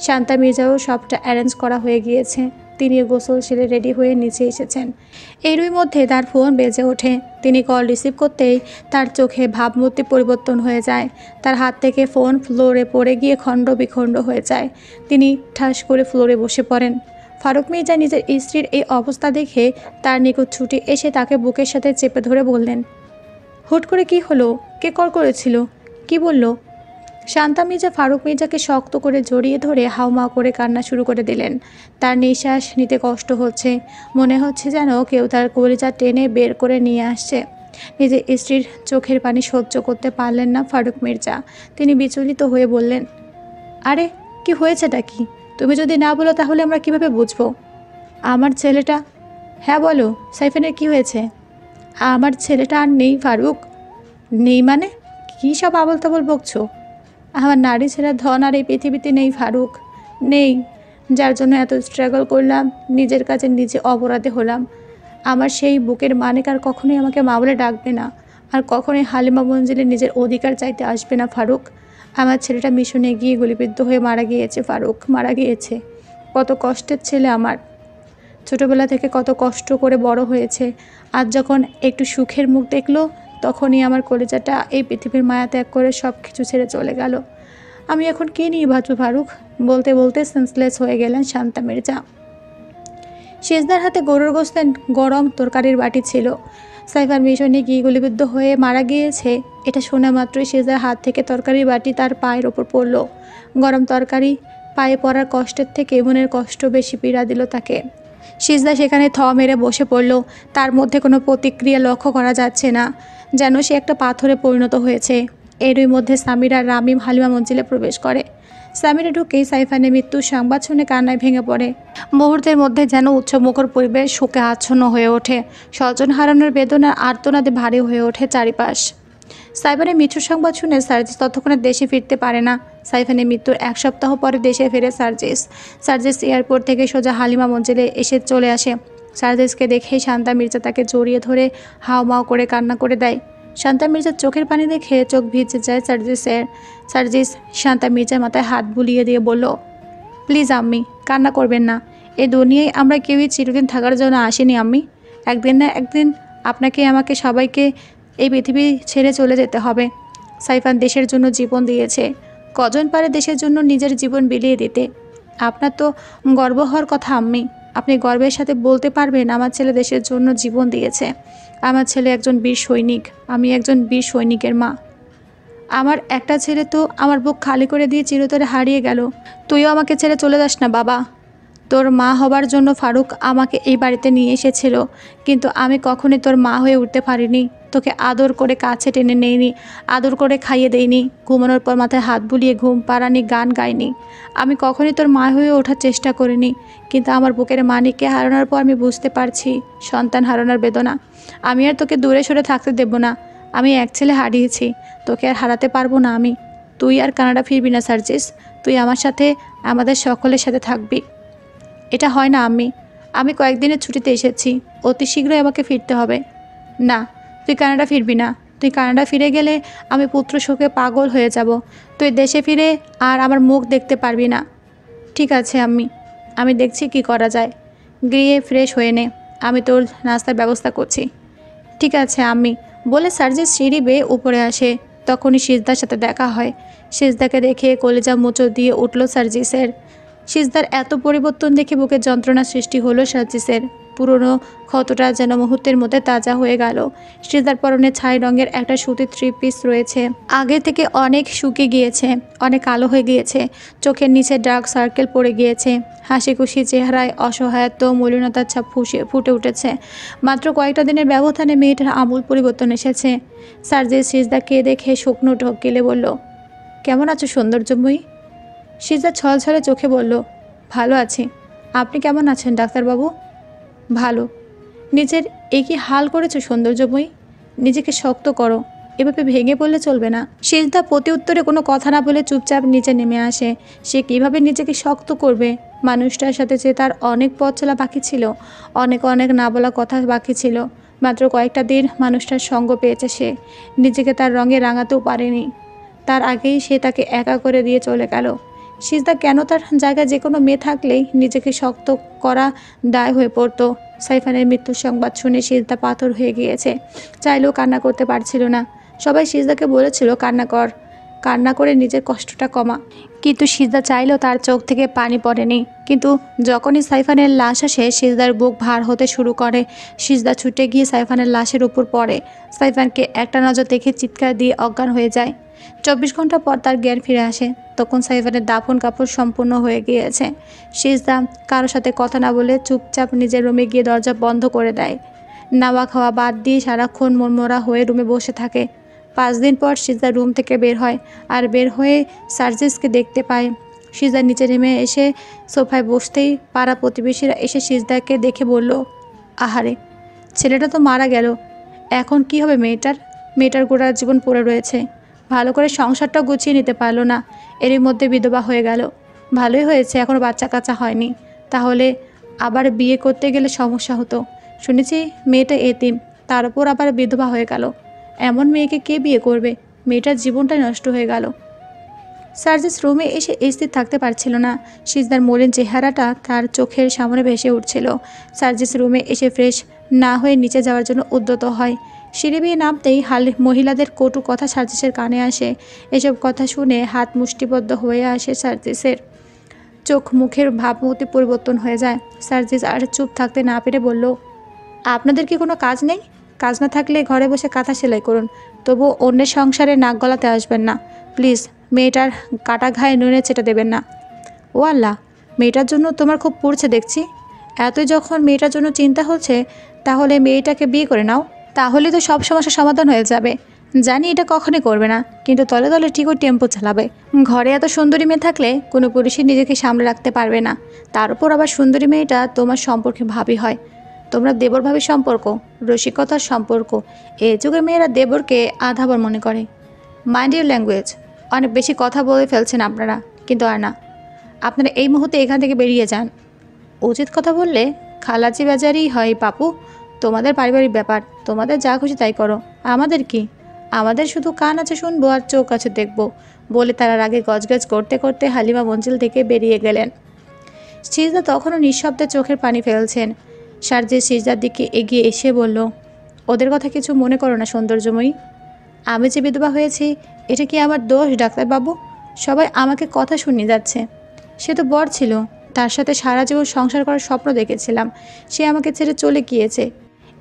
শান্তা মির্জাও সবটা অ্যারেঞ্জ করা হয়ে গিয়েছে। তিনি গোসল সেরে রেডি হয়ে নিচে এসেছেন। এরই মধ্যে তার ফোন বেজে ওঠে। তিনি কল রিসিভ করতেই তার চোখে ভাবমূর্তি পরিবর্তন হয়ে যায়। তার হাত থেকে ফোন ফ্লোরে পড়ে গিয়ে খণ্ড বিখণ্ড হয়ে যায়। তিনি ঠাস করে ফ্লোরে বসে পড়েন। ফারুক মির্জা নিজের স্ত্রীর এই অবস্থা দেখে তার নিকট ছুটে এসে তাকে বুকের সাথে চেপে ধরে বললেন, হুট করে কি হলো? কে কল করেছিল? কি বলল? শান্তা মির্জা ফারুক মির্জাকে শক্ত করে জড়িয়ে ধরে হাউমাউ করে কান্না শুরু করে দিলেন। তার নিঃশ্বাস নিতে কষ্ট হচ্ছে, মনে হচ্ছে যেন কেউ তার কলিজা টেনে বের করে নিয়ে আসছে। নিজের স্ত্রীর চোখের পানি সহ্য করতে পারলেন না ফারুক মির্জা। তিনি বিচলিত হয়ে বললেন, আরে কি হয়েছেটা কি? তুমি যদি না বলো তাহলে আমরা কিভাবে বুঝবো? আমার ছেলেটা হ্যাঁ বলো, সাইফানের কি হয়েছে? আমার ছেলেটা আর নেই ফারুক। নেই মানে? কী সব আবল তাবল বকছো? আমার নারী ছেলের ধন আর এই পৃথিবীতে নেই ফারুক, নেই। যার জন্য এত স্ট্রাগল করলাম, নিজের কাছে নিজে অপরাধী হলাম। আমার সেই বুকের মানিক আর কখনোই আমাকে মা বলে ডাকবে না, আর কখনোই হালিমা মঞ্জিলে নিজের অধিকার চাইতে আসবে না ফারুক। আমার ছেলেটা মিশনে গিয়ে গুলিবিদ্ধ হয়ে মারা গিয়েছে ফারুক, মারা গিয়েছে। কত কষ্টের ছেলে আমার, ছোটবেলা থেকে কত কষ্ট করে বড় হয়েছে। আজ যখন একটু সুখের মুখ দেখলো, তখনই আমার কলেজাটা এই পৃথিবীর মায়া ত্যাগ করে সব কিছু ছেড়ে চলে গেল। আমি এখন কী নিয়ে বাঁচব ফারুক? বলতে বলতে সেন্সলেস হয়ে গেলেন শান্তা মির্জা। শেষদার হাতে গরুর গোস্তের গরম তরকারির বাটি ছিল। সাইফার মিশনে গিয়ে গুলিবিদ্ধ হয়ে মারা গিয়েছে, এটা শোনা মাত্রই শেষদার হাত থেকে তরকারির বাটি তার পায়ের ওপর পড়ল। গরম তরকারি পায়ে পড়ার কষ্টের থেকে মনের কষ্ট বেশি পীড়া দিল তাকে। সিজদা সেখানে থ মেরে বসে পড়ল। তার মধ্যে কোনো প্রতিক্রিয়া লক্ষ্য করা যাচ্ছে না, যেন সে একটা পাথরে পরিণত হয়েছে। এরই মধ্যে সামির আর রামিম হালিমা মঞ্জিলে প্রবেশ করে। সামিরা ঢুকেই সাইফানের মৃত্যুর সংবাদ শুনে কান্নায় ভেঙে পড়ে। মুহূর্তের মধ্যে যেন উৎসবমুখর পরিবেশ শোকে আচ্ছন্ন হয়ে ওঠে। স্বজন হারানোর বেদনার আর্তনাদে ভারী হয়ে ওঠে চারিপাশ। সাইফানের মৃত্যুর সংবাদ শুনে সার্জিস ততক্ষণে দেশে ফিরতে পারে না। সাইফানের মৃত্যুর 1 সপ্তাহ পরে দেশে ফেরে সার্জিস। সার্জিস এয়ারপোর্ট থেকে সোজা হালিমা মঞ্জিলে এসে চলে আসে। সার্জিসকে দেখেই শান্তা মির্জা তাকে জড়িয়ে ধরে হাওমাও করে কান্না করে দেয়। শান্তা মির্জার চোখের পানি দেখে চোখ ভিজে যায় সার্জিসের। সার্জিস শান্তা মির্জার মাথায় হাত বুলিয়ে দিয়ে বলল, প্লিজ আম্মি, কান্না করবেন না। এই দুনিয়ায় আমরা কেউই চিরদিন থাকার জন্য আসিনি আম্মি। একদিন না একদিন আপনাকে আমাকে সবাইকে এই পৃথিবী ছেড়ে চলে যেতে হবে। সাইফান দেশের জন্য জীবন দিয়েছে, কজন পারে দেশের জন্য নিজের জীবন বিলিয়ে দিতে। আপনার তো গর্ব হওয়ার কথা আম্মি। আপনি গর্বের সাথে বলতে পারবেন আমার ছেলে দেশের জন্য জীবন দিয়েছে। আমার ছেলে একজন বীর সৈনিক, আমি একজন বীর সৈনিকের মা। আমার একটা ছেলে তো আমার বুক খালি করে দিয়ে চিরতরে হারিয়ে গেল। তুইও আমাকে ছেড়ে চলে যাস না বাবা। তোর মা হবার জন্য ফারুক আমাকে এই বাড়িতে নিয়ে এসেছিল, কিন্তু আমি কখনোই তোর মা হয়ে উঠতে পারিনি। তোকে আদর করে কাছে টেনে নেইনি, আদর করে খাইয়ে দেইনি, ঘুমানোর পর মাথায় হাত বুলিয়ে ঘুম পাড়ানি, গান গাইনি। আমি কখনোই তোর মা হয়ে ওঠার চেষ্টা করিনি। কিন্তু আমার বুকের মানিককে হারানোর পর আমি বুঝতে পারছি সন্তান হারানোর বেদনা। আমি আর তোকে দূরে সরে থাকতে দেব না। আমি এক ছেলে হারিয়েছি, তোকে আর হারাতে পারবো না আমি। তুই আর কানাডা ফিরবি না সার্জিস, তুই আমার সাথে, আমাদের সকলের সাথে থাকবি। এটা হয় না আমি কয়েকদিনের ছুটিতে এসেছি, অতি শীঘ্রই আমাকে ফিরতে হবে। না, তুই কানাডা ফিরবি না। তুই কানাডা ফিরে গেলে আমি পুত্র শোকে পাগল হয়ে যাব। তুই দেশে ফিরে আর আমার মুখ দেখতে পারবি না। ঠিক আছে আমি দেখছি কি করা যায়। গিয়ে ফ্রেশ হয়ে নে, আমি তোর নাস্তার ব্যবস্থা করছি। ঠিক আছে বলে সার্জিস সিঁড়ি বেয়ে উপরে আসে। তখনই সিজদার সাথে দেখা হয়। সিজদাকে দেখে কলিজা মোচড় দিয়ে উঠল সার্জিসের। সিজদার এত পরিবর্তন দেখে বুকে যন্ত্রণা সৃষ্টি হলো সার্জিসের। পুরনো ক্ষতটা যেন মুহূর্তের মধ্যে তাজা হয়ে গেল। সিজদার পরনে ছাই রঙের একটা সুতির 3 পিস রয়েছে, আগে থেকে অনেক শুকিয়ে গিয়েছে, অনেক কালো হয়ে গিয়েছে। চোখের নিচে ডার্ক সার্কেল পড়ে গিয়েছে। হাসি খুশি চেহারায় অসহায়ত্ব মলিনতার ছাপ ফুটে উঠেছে। মাত্র কয়েকটা দিনের ব্যবধানে মেয়েটার আমূল পরিবর্তন এসেছে। সার্জিস সিজদাকে দেখে শুকনো ঢোক গেলে বলল, কেমন আছো সৌন্দর্যময়ী? সিজদা ছলছলে চোখে বলল, ভালো আছি। আপনি কেমন আছেন ডাক্তারবাবু? ভালো। নিজের একই হাল করেছো সৌন্দর্যময়ী? নিজেকে শক্ত করো, এভাবে ভেঙে পড়লে চলবে না। সিজদা প্রতি উত্তরে কোনো কথা না বলে চুপচাপ নিচে নেমে আসে। সে কিভাবে নিজেকে শক্ত করবে? মানুষটার সাথে যে তার অনেক পথ চলা বাকি ছিল, অনেক অনেক না বলা কথা বাকি ছিল। মাত্র কয়েকটা দিন মানুষটার সঙ্গ পেয়েছে সে, নিজেকে তার রঙে রাঙাতেও পারেনি। তার আগেই সে তাকে একা করে দিয়ে চলে গেল। সিজদা কেন তার জায়গায় যে কোনো মেয়ে থাকলেই নিজেকে শক্ত করা দায় হয়ে পড়তো। সাইফানের মৃত্যুর সংবাদ শুনে সিজদা পাথর হয়ে গিয়েছে, চাইলেও কান্না করতে পারছিল না। সবাই সিজদাকে বলেছিল কান্না করে নিজের কষ্টটা কমা, কিন্তু সিজদা চাইলেও তার চোখ থেকে পানি পড়েনি। কিন্তু যখনই সাইফানের লাশ আসে, সিজদার বুক ভার হতে শুরু করে। সিজদা ছুটে গিয়ে সাইফানের লাশের উপর পড়ে। সাইফানকে একটা নজর দেখে চিৎকার দিয়ে অজ্ঞান হয়ে যায়। 24 ঘন্টা পর তার জ্ঞান ফিরে আসে। তখন সাইফানের দাফন কাপড় সম্পূর্ণ হয়ে গিয়েছে। সিজদা কারোর সাথে কথা না বলে চুপচাপ নিজের রুমে গিয়ে দরজা বন্ধ করে দেয়। নাওয়া খাওয়া বাদ দিয়ে সারাক্ষণ মনমরা হয়ে রুমে বসে থাকে। 5 দিন পর সিজদা রুম থেকে বের হয়, আর বের হয়ে সার্জিসকে দেখতে পায়। সিজদা নিচে নেমে এসে সোফায় বসতেই পাড়া প্রতিবেশীরা এসে সিজদাকে দেখে বলল, আহারে, ছেলেটা তো মারা গেল, এখন কি হবে মেয়েটার? মেয়েটার গোটা জীবন পড়ে রয়েছে, ভালো করে সংসারটাও গুছিয়ে নিতে পারলো না, এরই মধ্যে বিধবা হয়ে গেল। ভালোই হয়েছে এখনও বাচ্চা কাচ্চা হয়নি, তাহলে আবার বিয়ে করতে গেলে সমস্যা হতো। শুনেছি মেয়েটা এতিম, তার উপর আবার বিধবা হয়ে গেল। এমন মেয়েকে কে বিয়ে করবে? মেয়েটার জীবনটাই নষ্ট হয়ে গেল। সার্জিস রুমে এসে স্থির থাকতে পারছিল না। সিজদার মলিন চেহারাটা তার চোখের সামনে ভেসে উঠছিল। সার্জিস রুমে এসে ফ্রেশ না হয়ে নিচে যাওয়ার জন্য উদ্যত হয়। সিঁড়ি বেয়ে নামতেই মহিলাদের কটু কথা সার্জিসের কানে আসে। এসব কথা শুনে হাত মুষ্টিবদ্ধ হয়ে আসে সার্জিসের। চোখ মুখের ভাবমূর্তি পরিবর্তন হয়ে যায়। সার্জিস আর চুপ থাকতে না পেরে বলল, আপনাদের কি কোনো কাজ নেই? কাজ না থাকলে ঘরে বসে কাঁথা সেলাই করুন, তবু অন্যের সংসারে নাক গলাতে আসবেন না প্লিজ। মেয়েটার কাটা ঘায়ে নুনে ছেটে দেবেন না। ও আল্লাহ, মেয়েটার জন্য তোমার খুব পড়ছে দেখছি। এতই যখন মেয়েটার জন্য চিন্তা হচ্ছে, তাহলে মেয়েটাকে বিয়ে করে নাও, তাহলে তো সব সমস্যার সমাধান হয়ে যাবে। জানি এটা কখনই করবে না, কিন্তু তলে তলে ঠিকই টেম্পো চালাবে। ঘরে এত সুন্দরী মেয়ে থাকলে কোনো পুরুষই নিজেকে সামলে রাখতে পারবে না। তার উপর আবার সুন্দরী মেয়েটা তোমার সম্পর্কে ভাবি হয়। তোমরা দেবর ভাবি সম্পর্ক, রসিকতার সম্পর্ক। এ যুগের মেয়েরা দেবরকে আধাবার মনে করে। Mind your language. অনেক বেশি কথা বলে ফেলছেন আপনারা, কিন্তু আর না, আপনারা এই মুহূর্তে এখান থেকে বেরিয়ে যান। উচিত কথা বললে খালাচি বাজারই হয় পাপু। তোমাদের পারিবারিক ব্যাপার, তোমাদের যা খুশি তাই করো, আমাদের কি? আমাদের শুধু কান আছে শুনবো আর চোখ আছে দেখবো, বলে তারা আগে গজগজ করতে করতে হালিমা মঞ্জিল থেকে বেরিয়ে গেলেন। সিজদা তখনও নিঃশব্দে চোখের পানি ফেলছেন। সার্জিস সিজদার দিকে এগিয়ে এসে বলল, ওদের কথা কিছু মনে করো না সৌন্দর্যময়ী। আমি যে বিধবা হয়েছি, এটা কি আমার দোষ ডাক্তারবাবু? সবাই আমাকে কথা শুনিয়ে যাচ্ছে। সে তো বর ছিল, তার সাথে সারা জীবন সংসার করার স্বপ্ন দেখেছিলাম, সে আমাকে ছেড়ে চলে গিয়েছে।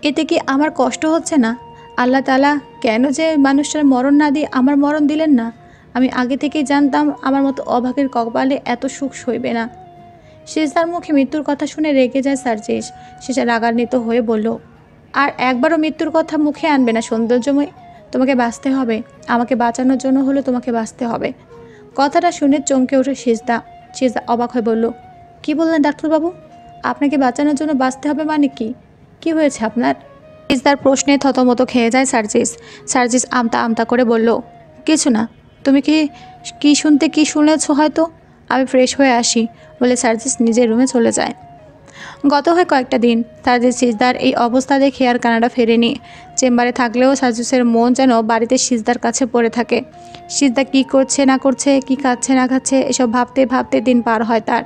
এতে কি আমার কষ্ট হচ্ছে না? আল্লাহ তাআলা কেন যে মানুষটার মরণ না দিয়ে আমার মরণ দিলেন না? আমি আগে থেকেই জানতাম আমার মতো অভাগের কপালে এত সুখ সইবে না। সিজদার মুখে মৃত্যুর কথা শুনে রেগে যায় সার্জিস। সে রাগান্বিত হয়ে বলল, আর একবারও মৃত্যুর কথা মুখে আনবে না সৌন্দর্যময়। তোমাকে বাঁচতে হবে, আমাকে বাঁচানোর জন্য হলো তোমাকে বাঁচতে হবে। কথাটা শুনে চমকে ওঠে সিজদা। সিজদা অবাক হয়ে বলল, কি বললেন ডাক্তারবাবু? আপনাকে বাঁচানোর জন্য বাঁচতে হবে মানে কি? কি হয়েছে আপনার? সিজদার প্রশ্নে থতমত খেয়ে যায় সার্জিস। সার্জিস আমতা আমতা করে বলল, কিছু না। তুমি কি শুনেছ হয়তো। আমি ফ্রেশ হয়ে আসি, বলে সার্জিস নিজের রুমে চলে যায়। গত হয় কয়েকটা দিন, সার্জিস সিজদার এই অবস্থা দেখে আর কানাডা ফেরেনি। চেম্বারে থাকলেও সার্জিসের মন যেন বাড়িতে সিজদার কাছে পড়ে থাকে। সিজদা কী করছে না করছে, কী খাচ্ছে না খাচ্ছে, এসব ভাবতে ভাবতে দিন পার হয় তার।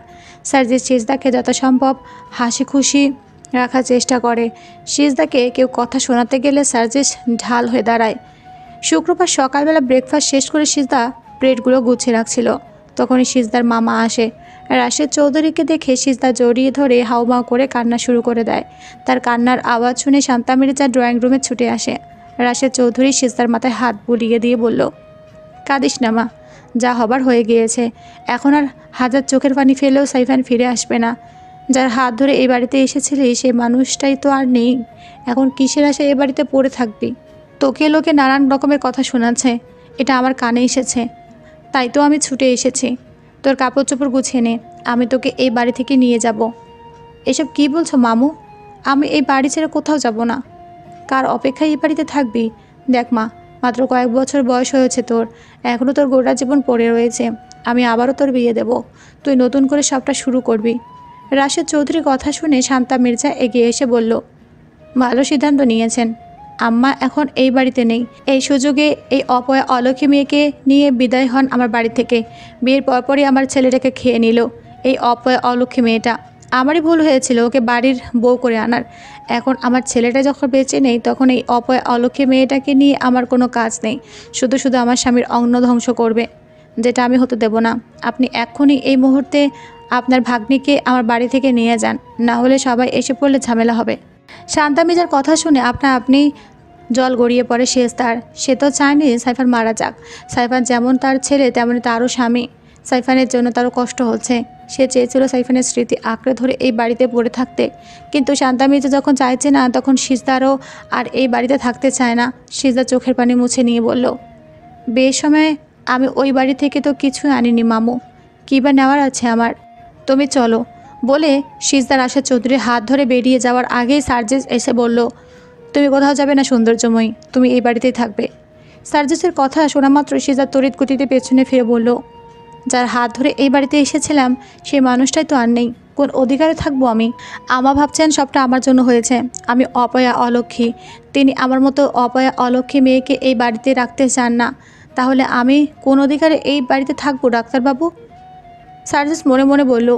সার্জিস সিজদাকে যথাসম্ভব হাসি খুশি রাখার চেষ্টা করে। সিজদাকে কেউ কথা শোনাতে গেলে সার্জিস ঢাল হয়ে দাঁড়ায়। শুক্রবার সকালবেলা ব্রেকফাস্ট শেষ করে সিজদা প্লেটগুলো গুছিয়ে রাখছিল। তখনই সিজদার মামা আসে। রাশেদ চৌধুরীকে দেখে সিজদা জড়িয়ে ধরে হাউমাউ করে কান্না শুরু করে দেয়। তার কান্নার আওয়াজ শুনে শান্তা মির্জা ড্রয়িং রুমে ছুটে আসে। রাশেদ চৌধুরী সিজদার মাথায় হাত বুলিয়ে দিয়ে বলল, কাঁদিস না মা, যা হবার হয়ে গিয়েছে। এখন আর হাজার চোখের পানি ফেলেও সাইফান ফিরে আসবে না। যার হাত ধরে এই বাড়িতে এসেছিলি সেই মানুষটাই তো আর নেই। এখন কিসের আশায় এ বাড়িতে পড়ে থাকবি? তোকে লোকে নানান রকমের কথা শোনাচ্ছে, এটা আমার কানে এসেছে, তাই তো আমি ছুটে এসেছি। তোর কাপড় চোপড় গুছিয়ে নে, আমি তোকে এই বাড়ি থেকে নিয়ে যাব। এসব কি বলছো মামু? আমি এই বাড়ি ছেড়ে কোথাও যাব না। কার অপেক্ষায় এই বাড়িতে থাকবি? দেখ মা, মাত্র কয়েক বছর বয়স হয়েছে তোর, এখনও তোর গোটা জীবন পড়ে রয়েছে। আমি আবারও তোর বিয়ে দেব, তুই নতুন করে সবটা শুরু করবি। রাশেদ চৌধুরীর কথা শুনে শান্তা মির্জা এগিয়ে এসে বলল, ভালো সিদ্ধান্ত নিয়েছেন। আম্মা এখন এই বাড়িতে নেই, এই সুযোগে এই অপয়া অলক্ষী মেয়েকে নিয়ে বিদায় হন আমার বাড়ি থেকে। বিয়ের পরপরই আমার ছেলেটাকে খেয়ে নিল এই অপয়া অলক্ষী মেয়েটা। আমারই ভুল হয়েছিল ওকে বাড়ির বউ করে আনার। এখন আমার ছেলেটা যখন বেঁচে নেই, তখন এই অপয়া অলক্ষী মেয়েটাকে নিয়ে আমার কোনো কাজ নেই। শুধু শুধু আমার স্বামীর অন্ন ধ্বংস করবে, যেটা আমি হতে দেব না। আপনি এক্ষুনি এই মুহূর্তে আপনার ভাগ্নিকে আমার বাড়ি থেকে নিয়ে যান, না হলে সবাই এসে পড়লে ঝামেলা হবে। শান্তা মির্জার কথা শুনে আপনি জল গড়িয়ে পড়ে সিজদার। সে তো চায়নি সাইফান মারা যাক। সাইফান যেমন তার ছেলে, তেমনি তারও স্বামী। সাইফানের জন্য তারও কষ্ট হচ্ছে। সে চেয়েছিল সাইফানের স্মৃতি আঁকড়ে ধরে এই বাড়িতে পড়ে থাকতে, কিন্তু শান্তা মির্জা যখন চাইছে না, তখন সিজদারও আর এই বাড়িতে থাকতে চায় না। সিজদা চোখের পানি মুছে নিয়ে বলল, বেসময়ে আমি ওই বাড়ি থেকে তো কিছুই আনিনি মামু, কী বা নেওয়ার আছে আমার? তুমি চলো, বলে সিজদার আশা চৌধুরী হাত ধরে বেরিয়ে যাওয়ার আগেই সার্জিস এসে বলল, তুমি কোথাও যাবে না সৌন্দর্যময়ী, তুমি এই বাড়িতেই থাকবে। সার্জিসের কথা শোনা মাত্র সিজদার তড়িৎ গতিতে পেছনে ফিরে বলল, যার হাত ধরে এই বাড়িতে এসেছিলাম সেই মানুষটাই তো আর নেই, কোন অধিকারে থাকবো আমি? আমা ভাবছেন সবটা আমার জন্য হয়েছে, আমি অপয়া অলক্ষী, তিনি আমার মতো অপয়া অলক্ষী মেয়েকে এই বাড়িতে রাখতে চান না, তাহলে আমি কোন অধিকারে এই বাড়িতে থাকবো ডাক্তারবাবু? সার্জিস মনে মনে বলল,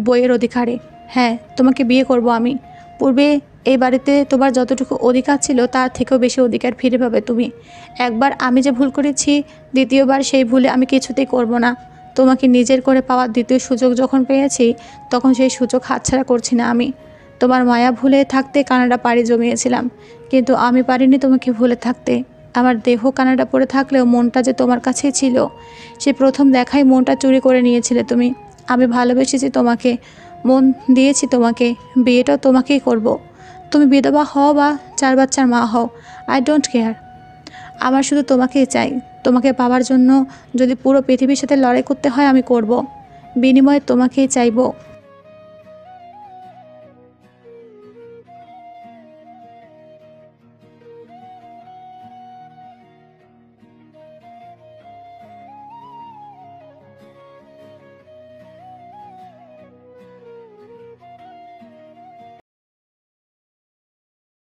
বইয়ের অধিকারে। হ্যাঁ, তোমাকে বিয়ে করব আমি। পূর্বে এই বাড়িতে তোমার যতটুকু অধিকার ছিল তার থেকেও বেশি অধিকার ফিরে পাবে তুমি। একবার আমি যে ভুল করেছি, দ্বিতীয়বার সেই ভুলে আমি কিছুতেই করব না। তোমাকে নিজের করে পাওয়ার দ্বিতীয় সুযোগ যখন পেয়েছি, তখন সেই সুযোগ হাতছাড়া করছি না আমি। তোমার মায়া ভুলে থাকতে কানাডা পাড়ি জমিয়েছিলাম, কিন্তু আমি পারিনি তোমাকে ভুলে থাকতে। আমার দেহ কানাডা পড়ে থাকলেও মনটা যে তোমার কাছেই ছিল। সে প্রথম দেখাই মনটা চুরি করে নিয়েছিলে তুমি। আমি ভালোবেসেছি তোমাকে, মন দিয়েছি তোমাকে, বিয়েটাও তোমাকেই করব। তুমি বিধবা হও বা 4 বাচ্চার মা হও, আই ডোন্ট কেয়ার। আমার শুধু তোমাকেই চাই। তোমাকে পাওয়ার জন্য যদি পুরো পৃথিবীর সাথে লড়াই করতে হয় আমি করব। বিনিময়ে তোমাকেই চাইব।